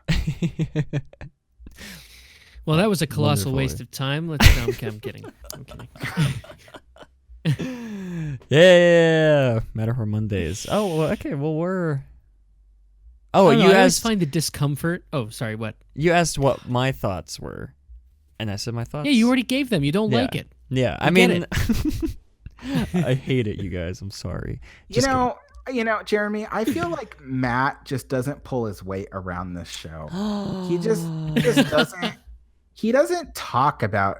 Well, that was a colossal waste of time. I'm kidding. I'm kidding. Yeah, Matterhorn Mondays. Oh, well, okay. Well, we're. Oh, you I asked. Find the discomfort. Oh, sorry. What? You asked what my thoughts were, and I said my thoughts. Yeah, you already gave them. You don't like it. Yeah, I mean, I hate it, you guys. I'm sorry. You know, Jeremy, I feel like Matt just doesn't pull his weight around this show. He just doesn't. He doesn't talk about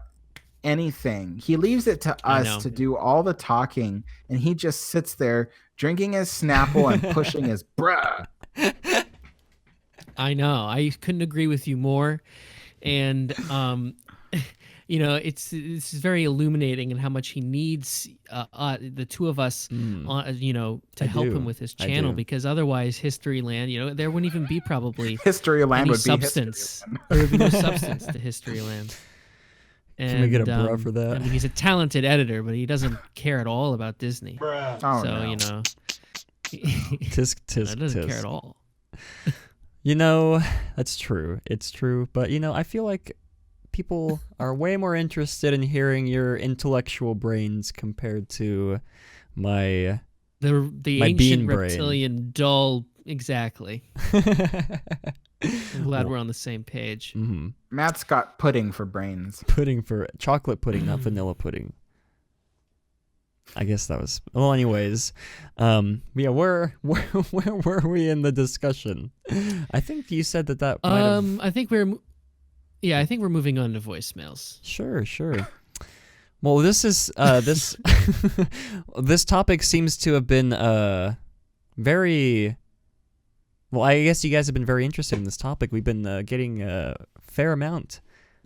anything. He leaves it to us to do all the talking, and he just sits there drinking his Snapple and pushing his bruh. I know. I couldn't agree with you more. And it's very illuminating in how much he needs the two of us to help him with his channel, because otherwise Historyland, there wouldn't even be probably Historyland any would substance. There would be no substance to Historyland. And, can we get a bruh for that? I mean, he's a talented editor, but he doesn't care at all about Disney. Oh, so no. Tisk doesn't care at all. That's true. It's true, but I feel like people are way more interested in hearing your intellectual brains compared to the ancient reptilian dull. Exactly. I'm glad we're on the same page. Mm-hmm. Matt's got pudding for brains. Pudding for chocolate pudding, not vanilla pudding. I guess that was well. Anyways, yeah. Where were we in the discussion? I think you said that. Might have... I think we're moving on to voicemails. Sure. Well, this is this this topic seems to have been very Well, I guess you guys have been very interested in this topic. We've been getting a fair amount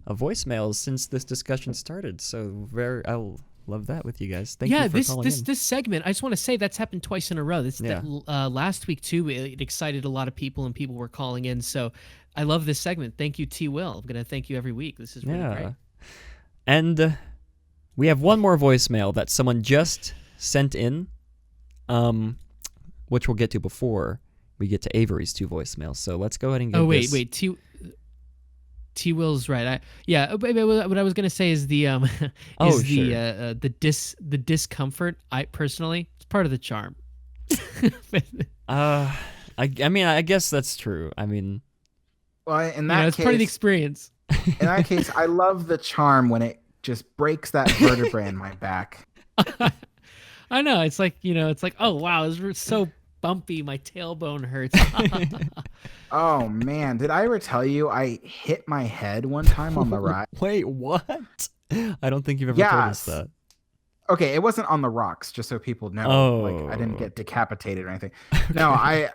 of voicemails since this discussion started. So I'll love that with you guys. Thank you for calling in. This segment, I just want to say that's happened twice in a row. Last week too, it excited a lot of people and people were calling in. So I love this segment. Thank you, T. Will. I'm gonna thank you every week. This is really great. And we have one more voicemail that someone just sent in, which we'll get to before we get to Avery's 2 voicemails. So let's go ahead and get this. Wait. T. Will's right. What I was gonna say is the the discomfort. I personally, it's part of the charm. I mean, I guess that's true. I mean, well, in that it's part of the experience. In that case, I love the charm when it just breaks that vertebrae in my back. I know. It's like, oh wow, it's so bumpy. My tailbone hurts. Oh man, did I ever tell you I hit my head one time on the ride? Wait, what? I don't think you've ever told us that. Okay, it wasn't on the rocks, just so people know. Like I didn't get decapitated or anything. No,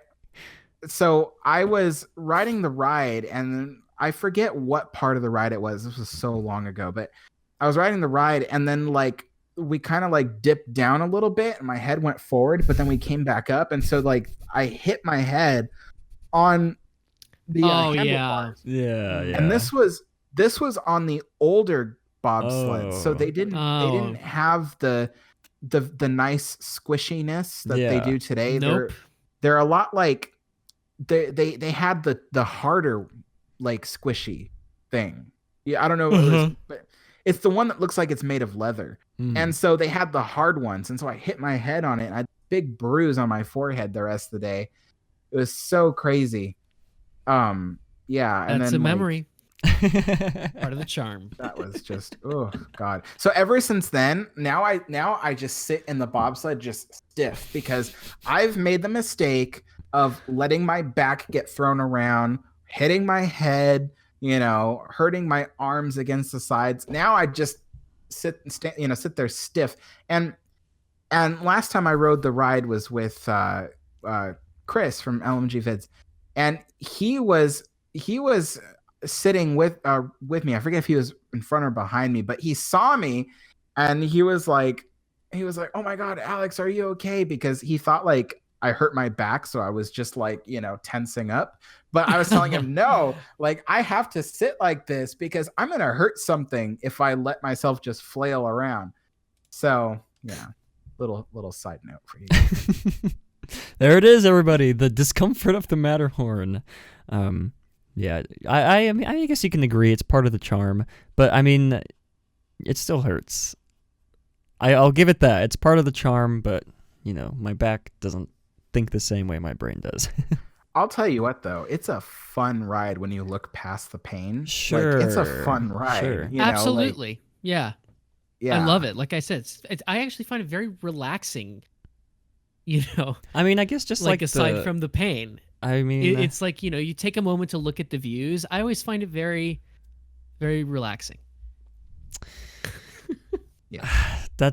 So I was riding the ride, and I forget what part of the ride it was. This was so long ago, but I was riding the ride, and then like we kind of like dipped down a little bit, and my head went forward, but then we came back up, and so like I hit my head on the handlebars. Yeah. And this was on the older bobsled, so they didn't have the nice squishiness that they do today. Nope. They're a lot like they had the harder like squishy thing. Yeah, I don't know what it was, but it's the one that looks like it's made of leather. And so they had the hard ones, and so I hit my head on it, and I had a big bruise on my forehead the rest of the day. It was so crazy. And that's then a memory. Part of the charm. That was just oh god. So ever since then, now I just sit in the bobsled just stiff because I've made the mistake of letting my back get thrown around, hitting my head, hurting my arms against the sides. Now I just sit there stiff. And last time I rode the ride was with Chris from LMG Vids, and he was sitting with me. I forget if he was in front or behind me, but he saw me, and he was like, "Oh my God, Alex, are you okay?" Because he thought like I hurt my back, so I was just like, tensing up. But I was telling him, no, like I have to sit like this because I'm gonna hurt something if I let myself just flail around. So yeah, little side note for you. There it is, everybody. The discomfort of the Matterhorn. Yeah, I mean, I guess you can agree it's part of the charm, but I mean, it still hurts. I'll give it that. It's part of the charm, but my back doesn't think the same way my brain does. I'll tell you what, though, it's a fun ride when you look past the pain. Sure, like, it's a fun ride. Sure. Absolutely, yeah. I love it. Like I said, I actually find it very relaxing. I mean, I guess just like aside from the pain. I mean, it's like, you take a moment to look at the views. I always find it very, very relaxing. Yeah. I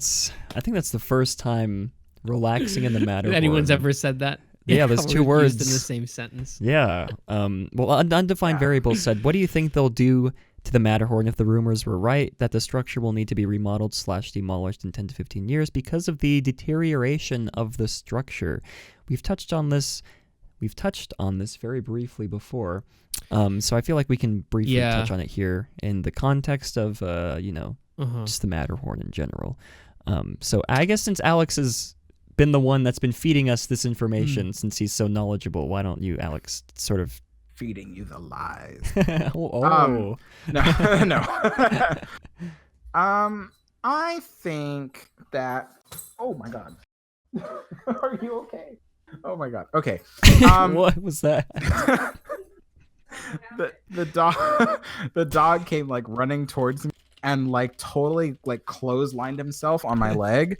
think that's the first time relaxing in the Matterhorn anyone's ever said that. Yeah, there's 2 words used in the same sentence. Yeah. Well, Undefined Variables said, what do you think they'll do to the Matterhorn if the rumors were right that the structure will need to be remodeled / demolished in 10 to 15 years because of the deterioration of the structure? We've touched on this very briefly before. So I feel like we can briefly touch on it here in the context of, just the Matterhorn in general. So I guess since Alex has been the one that's been feeding us this information, since he's so knowledgeable, why don't you, Alex, sort of feeding you the lies? No. I think that. Oh my God. Are you okay? Oh my God. Okay. What was that? the dog came like running towards me and like totally like clotheslined himself on my leg.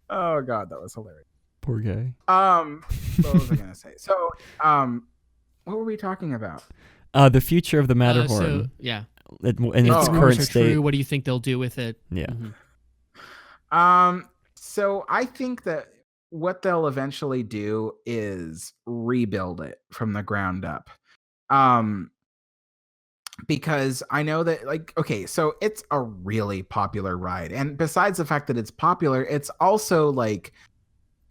Oh God, that was hilarious. Poor guy. What was I gonna say? So, what were we talking about? The future of the Matterhorn. Yeah. In its current state. True. What do you think they'll do with it? Yeah. So I think that what they'll eventually do is rebuild it from the ground up. Um, because I know that, like, okay, so it's a really popular ride, and besides the fact that it's popular, it's also like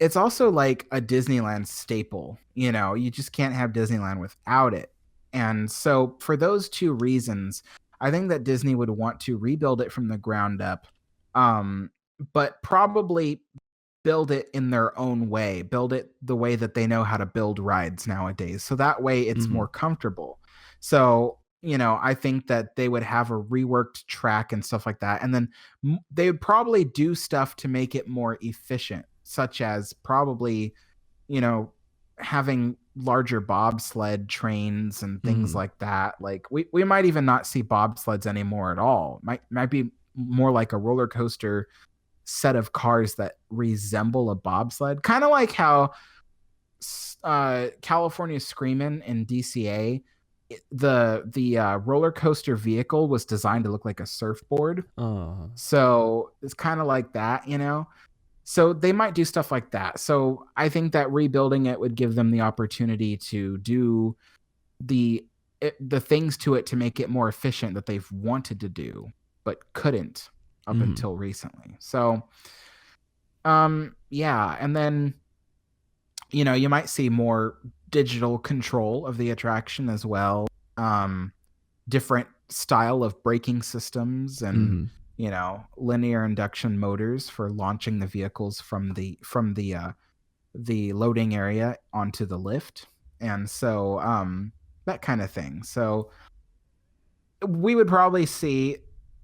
a Disneyland staple. You know, you just can't have Disneyland without it. And so for those two reasons, I think that Disney would want to rebuild it from the ground up, um, but probably build it in their own way, build it the way that they know how to build rides nowadays. So that way it's more comfortable. So, you know, I think that they would have a reworked track and stuff like that. And then they would probably do stuff to make it more efficient, such as probably, you know, having larger bobsled trains and things like that. Like we might even not see bobsleds anymore at all. Might be more like a roller coaster set of cars that resemble a bobsled, kind of like how California Screamin' in DCA, the roller coaster vehicle was designed to look like a surfboard. So it's kind of like that, you know. So they might do stuff like that. So I think that rebuilding it would give them the opportunity to do the things to it to make it more efficient that they've wanted to do but couldn't up until recently. So yeah, and then, you know, you might see more digital control of the attraction as well. Different style of braking systems and you know, linear induction motors for launching the vehicles from the loading area onto the lift. And so that kind of thing. So we would probably see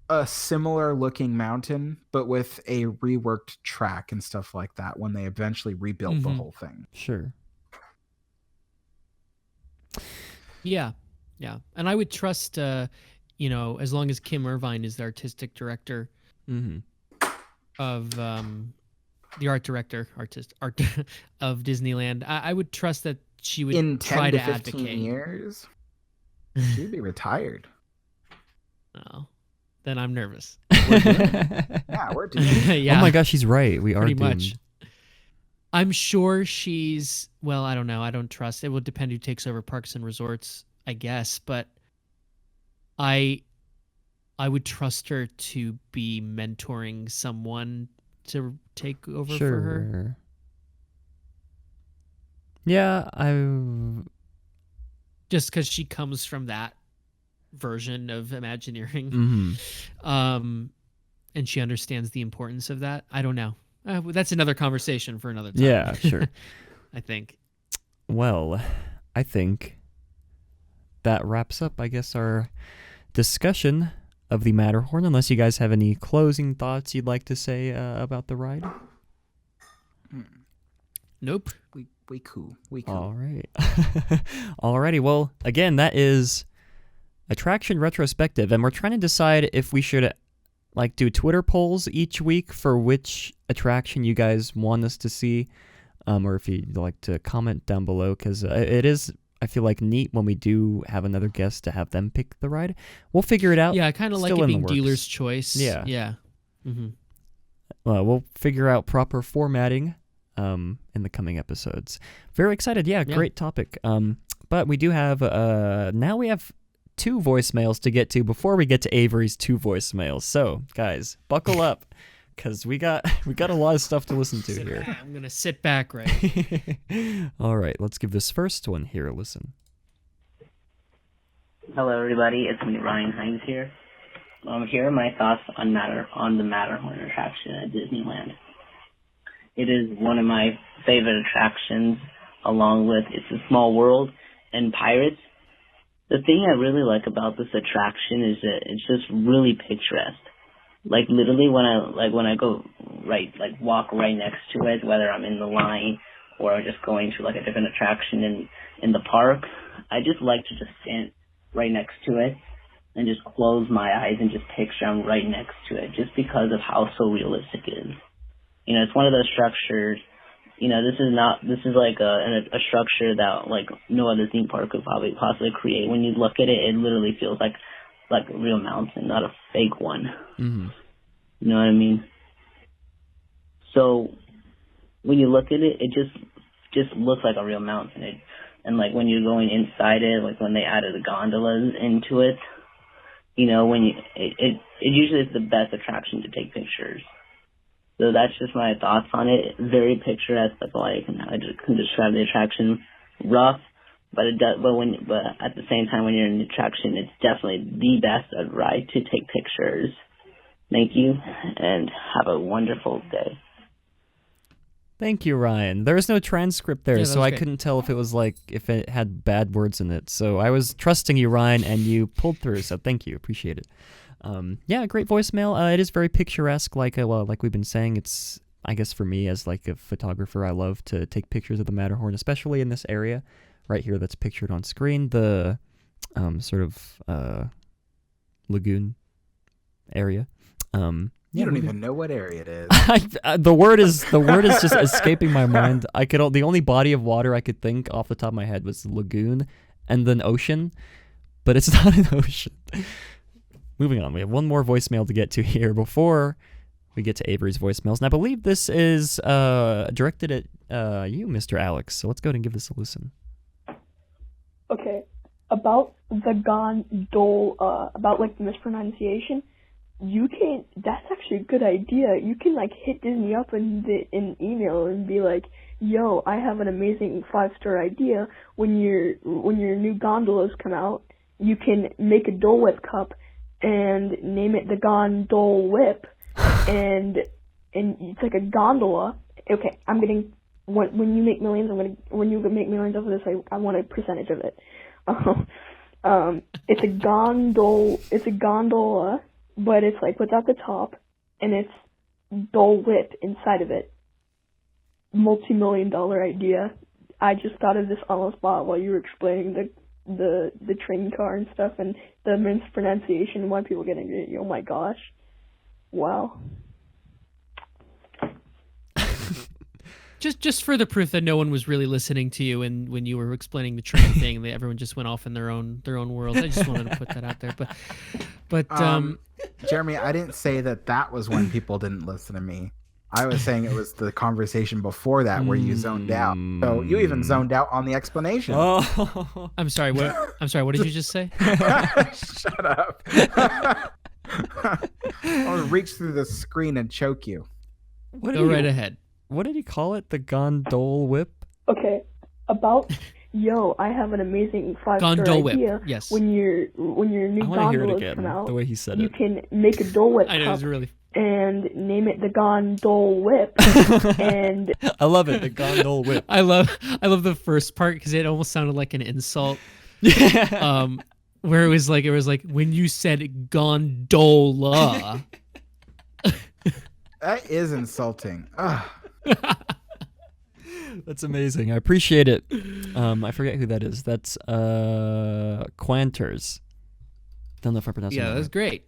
a similar looking mountain, but with a reworked track and stuff like that when they eventually rebuilt the whole thing. Sure. Yeah. And I would trust, you know, as long as Kim Irvine is the artistic director of the art of Disneyland, I would trust that she would in 10 try to to 15 advocate. years, she'd be retired. Oh, then I'm nervous. We're doomed. Yeah. Oh my gosh, he's right. We are pretty doomed. much. I'm sure she's, well, I don't know. I don't trust. It will depend who takes over Parks and Resorts, I guess, but I would trust her to be mentoring someone to take over for her. Yeah, just because she comes from that version of Imagineering, and she understands the importance of that. I don't know. That's another conversation for another time. Yeah, sure. I think. Well, I think that wraps up, I guess, our discussion of the Matterhorn, unless you guys have any closing thoughts you'd like to say about the ride. Nope. We cool. All right. Alrighty. Well, again, that is Attraction Retrospective, and we're trying to decide if we should like do Twitter polls each week for which attraction you guys want us to see, or if you'd like to comment down below, because it is, I feel like, neat when we do have another guest to have them pick the ride. We'll figure it out. Yeah, I kind of like it being dealer's choice. Yeah. Well, we'll figure out proper formatting in the coming episodes. Very excited. Yeah, great topic. But we do have now we have 2 voicemails to get to before we get to Avery's 2 voicemails. So, guys, buckle up, because we got a lot of stuff to listen to here. I'm gonna sit back, right? All right, let's give this first one here a listen. Hello, everybody. It's me, Ryan Hines here. Here are my thoughts on the Matterhorn attraction at Disneyland. It is one of my favorite attractions, along with It's a Small World and Pirates. The thing I really like about this attraction is that it's just really picturesque. Like, literally, when I go walk right next to it, whether I'm in the line or just going to like a different attraction in the park, I just like to just stand right next to it and just close my eyes and just picture I'm right next to it, just because of how so realistic it is. You know, it's one of those structures. You know, this is like a structure that like no other theme park could probably possibly create. When you look at it, it literally feels like a real mountain, not a fake one. You know what I mean? So when you look at it, it just looks like a real mountain. And like when you're going inside it, like when they added the gondolas into it, you know, it usually is the best attraction to take pictures. So that's just my thoughts on it. Very picturesque. That's all I can describe the attraction. Rough, but it does. But at the same time, when you're in the attraction, it's definitely the best ride to take pictures. Thank you, and have a wonderful day. Thank you, Ryan. There was no transcript there, Yeah, so I couldn't tell if it was like if it had bad words in it. So I was trusting you, Ryan, and you pulled through. So thank you, appreciate it. Yeah, great voicemail. It is very picturesque, like we've been saying. It's, I guess, for me as like a photographer, I love to take pictures of the Matterhorn, especially in this area right here that's pictured on screen. The sort of lagoon area. You don't even know what area it is. The word is just escaping my mind. The only body of water I could think off the top of my head was lagoon and then ocean, but it's not an ocean. Moving on, we have one more voicemail to get to here before we get to Avery's voicemails, and I believe this is directed at you, Mr. Alex. So let's go ahead and give this a listen. Okay, about the gondol, about like the mispronunciation. That's actually a good idea. You can like hit Disney up in email and be like, yo, I have an amazing 5-star idea. When your new gondolas come out, you can make a Dole Whip cup and name it the Gondole Whip, and it's like a gondola. Okay, when you make millions of this, I want a percentage of it. It's a gondola, but it's like without the top, and it's Dole Whip inside of it. Multi-million-dollar idea. I just thought of this on the spot while you were explaining the train car and stuff, and the mispronunciation and why people get angry. Oh my gosh. Wow. Just for the proof that no one was really listening to you, and when you were explaining the train thing, that everyone just went off in their own world. I just wanted to put that out there. But Jeremy, I didn't say that was when people didn't listen to me. I was saying it was the conversation before that where you zoned out. So you even zoned out on the explanation. Oh, I'm sorry. What did you just say? Shut up. I'll reach through the screen and choke you. Go right ahead. What did he call it? The Gondole Whip? Okay, about yo, I have an amazing 5-star Gondole idea. Whip. Yes. When your new gondolas come out, the way he said you it. can make a Dole Whip I know, cup it was really... and name it the Gondole Whip. And I love it, the Gondole Whip. I love the first part because it almost sounded like an insult. Yeah. Where it was like when you said gondola. That is insulting. Ugh. That's amazing. I appreciate it. I forget who that is. That's Quanters. Don't know if I pronounced it right. Yeah, that's great.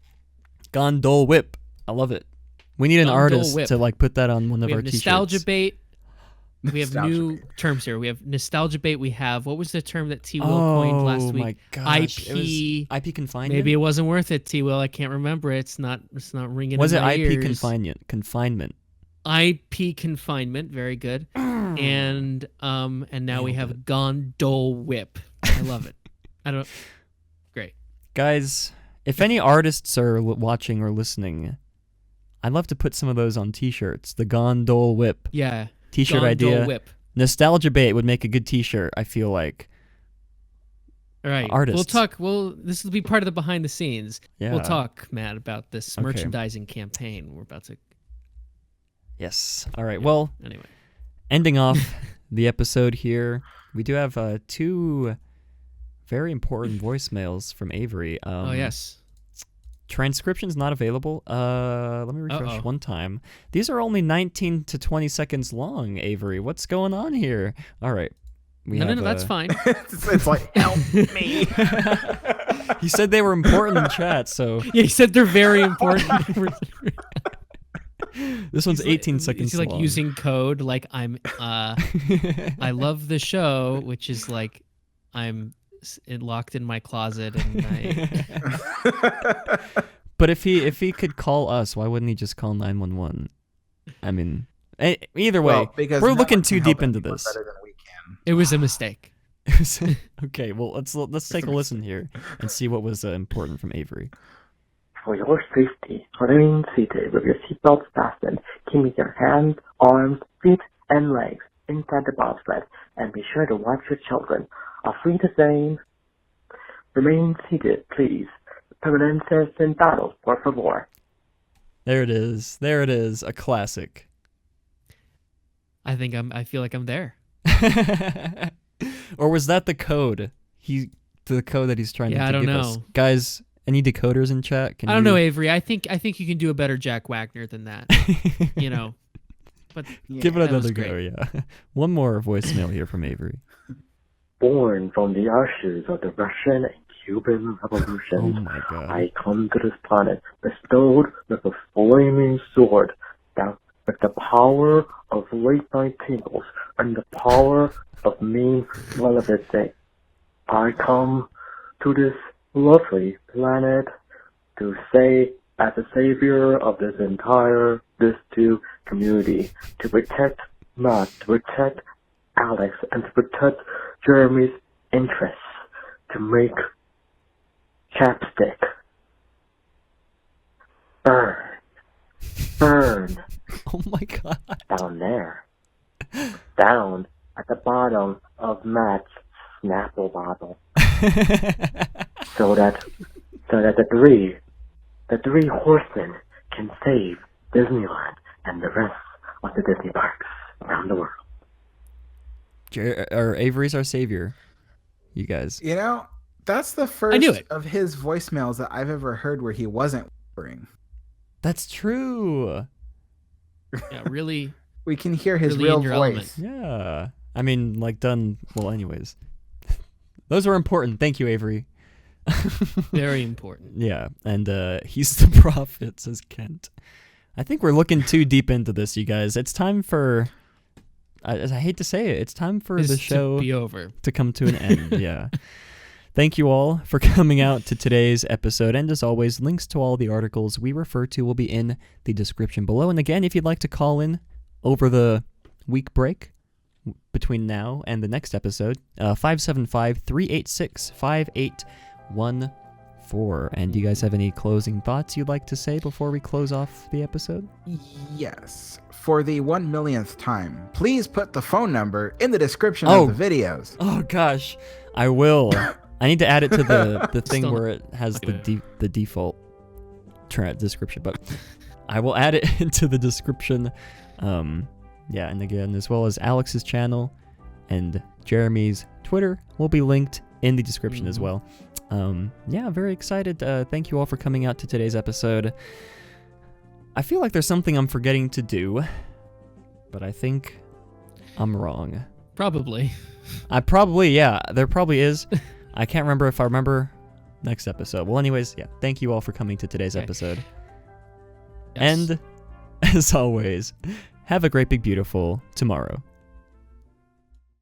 Gondole Whip. I love it. We need an artist Whip. to like put that on one of our t-shirts. Nostalgia bait. We have new terms here. We have nostalgia bait. We have, what was the term that T. Will coined last week? Oh my gosh. IP confinement? Maybe it wasn't worth it, T. Will. I can't remember. It's not ringing was in my it IP ears. confinement? IP confinement. Very good. And now we have Gondole Whip. I love it. Great. Guys, if any artists are watching or listening, I'd love to put some of those on t-shirts. The Gondole Whip. Yeah. T-shirt Gondole idea. Whip. Nostalgia bait would make a good t-shirt, I feel like. All right. Artists. This will be part of the behind the scenes. Yeah. We'll talk, Matt, about this Okay. merchandising campaign we're about to. Yes. All right. Well, anyway, ending off the episode here, we do have 2 very important voicemails from Avery. Oh, yes. Transcription's not available. Let me refresh one time. These are only 19 to 20 seconds long, Avery. What's going on here? All right. No, that's fine. It's like, help me. He said they were important in chat, so... Yeah, he said they're very important. This one's 18 seconds long. He's like long. using code like I'm... I love the show, which is like I'm locked in my closet and But if he could call us, why wouldn't he just call 911? I mean, Either way, Well, because we're no looking one too can help deep into anyone this. better than we can. It was a mistake. Okay, well, let's take a listen here and see what was important from Avery. For your safety, remain seated with your seatbelts fastened, keeping your hands, arms, feet, and legs inside the bobsled, and be sure to watch your children. Are free the same. Remain seated, please. Permanentes sentados, por favor. There it is. There it is. A classic. I feel like I'm there. Or was that the code? The code that he's trying to I don't give know. us. Guys, any decoders in chat? I don't know, Avery. I think you can do a better Jack Wagner than that. But give it another go. Yeah. One more voicemail here from Avery. Born from the ashes of the Russian and Cuban revolutions, Oh my God. I come to this planet bestowed with a flaming sword, that with the power of late night tingles and the power of mean relevancy. I come to this lovely planet to say, as a savior of this two community, to protect Matt, to protect Alex, and to protect Jeremy's interests, to make chapstick burn. Oh my God. Down there. Down at the bottom of Matt's Snapple bottle. so that the three horsemen can save Disneyland and the rest of the Disney parks around the world. Avery's our savior. You guys. That's the first of his voicemails that I've ever heard where he wasn't whispering. That's true. Yeah, really. We can hear his really real in your voice. element. Yeah. I mean, done. Well, anyways. Those were important. Thank you, Avery. Very important. Yeah. And he's the prophet, says Kent. I think we're looking too deep into this, you guys. It's time for... I hate to say it. It's time for the show to be over. To come to an end. Yeah. Thank you all for coming out to today's episode. And as always, links to all the articles we refer to will be in the description below. And again, if you'd like to call in over the week break between now and the next episode, 575-386-5814. And do you guys have any closing thoughts you'd like to say before we close off the episode? Yes. For the 1 millionth time, please put the phone number in the description of the videos. Oh gosh, I will. I need to add it to the thing where it has the default description, but I will add it into the description. Yeah, and again, as well as Alex's channel and Jeremy's Twitter will be linked in the description as well. Yeah, very excited. Thank you all for coming out to today's episode. I feel like there's something I'm forgetting to do, but I think I'm wrong. Probably. Yeah, there probably is. I can't remember if I remember next episode. Well, anyways, yeah, thank you all for coming to today's episode. Yes. And, as always, have a great, big, beautiful tomorrow.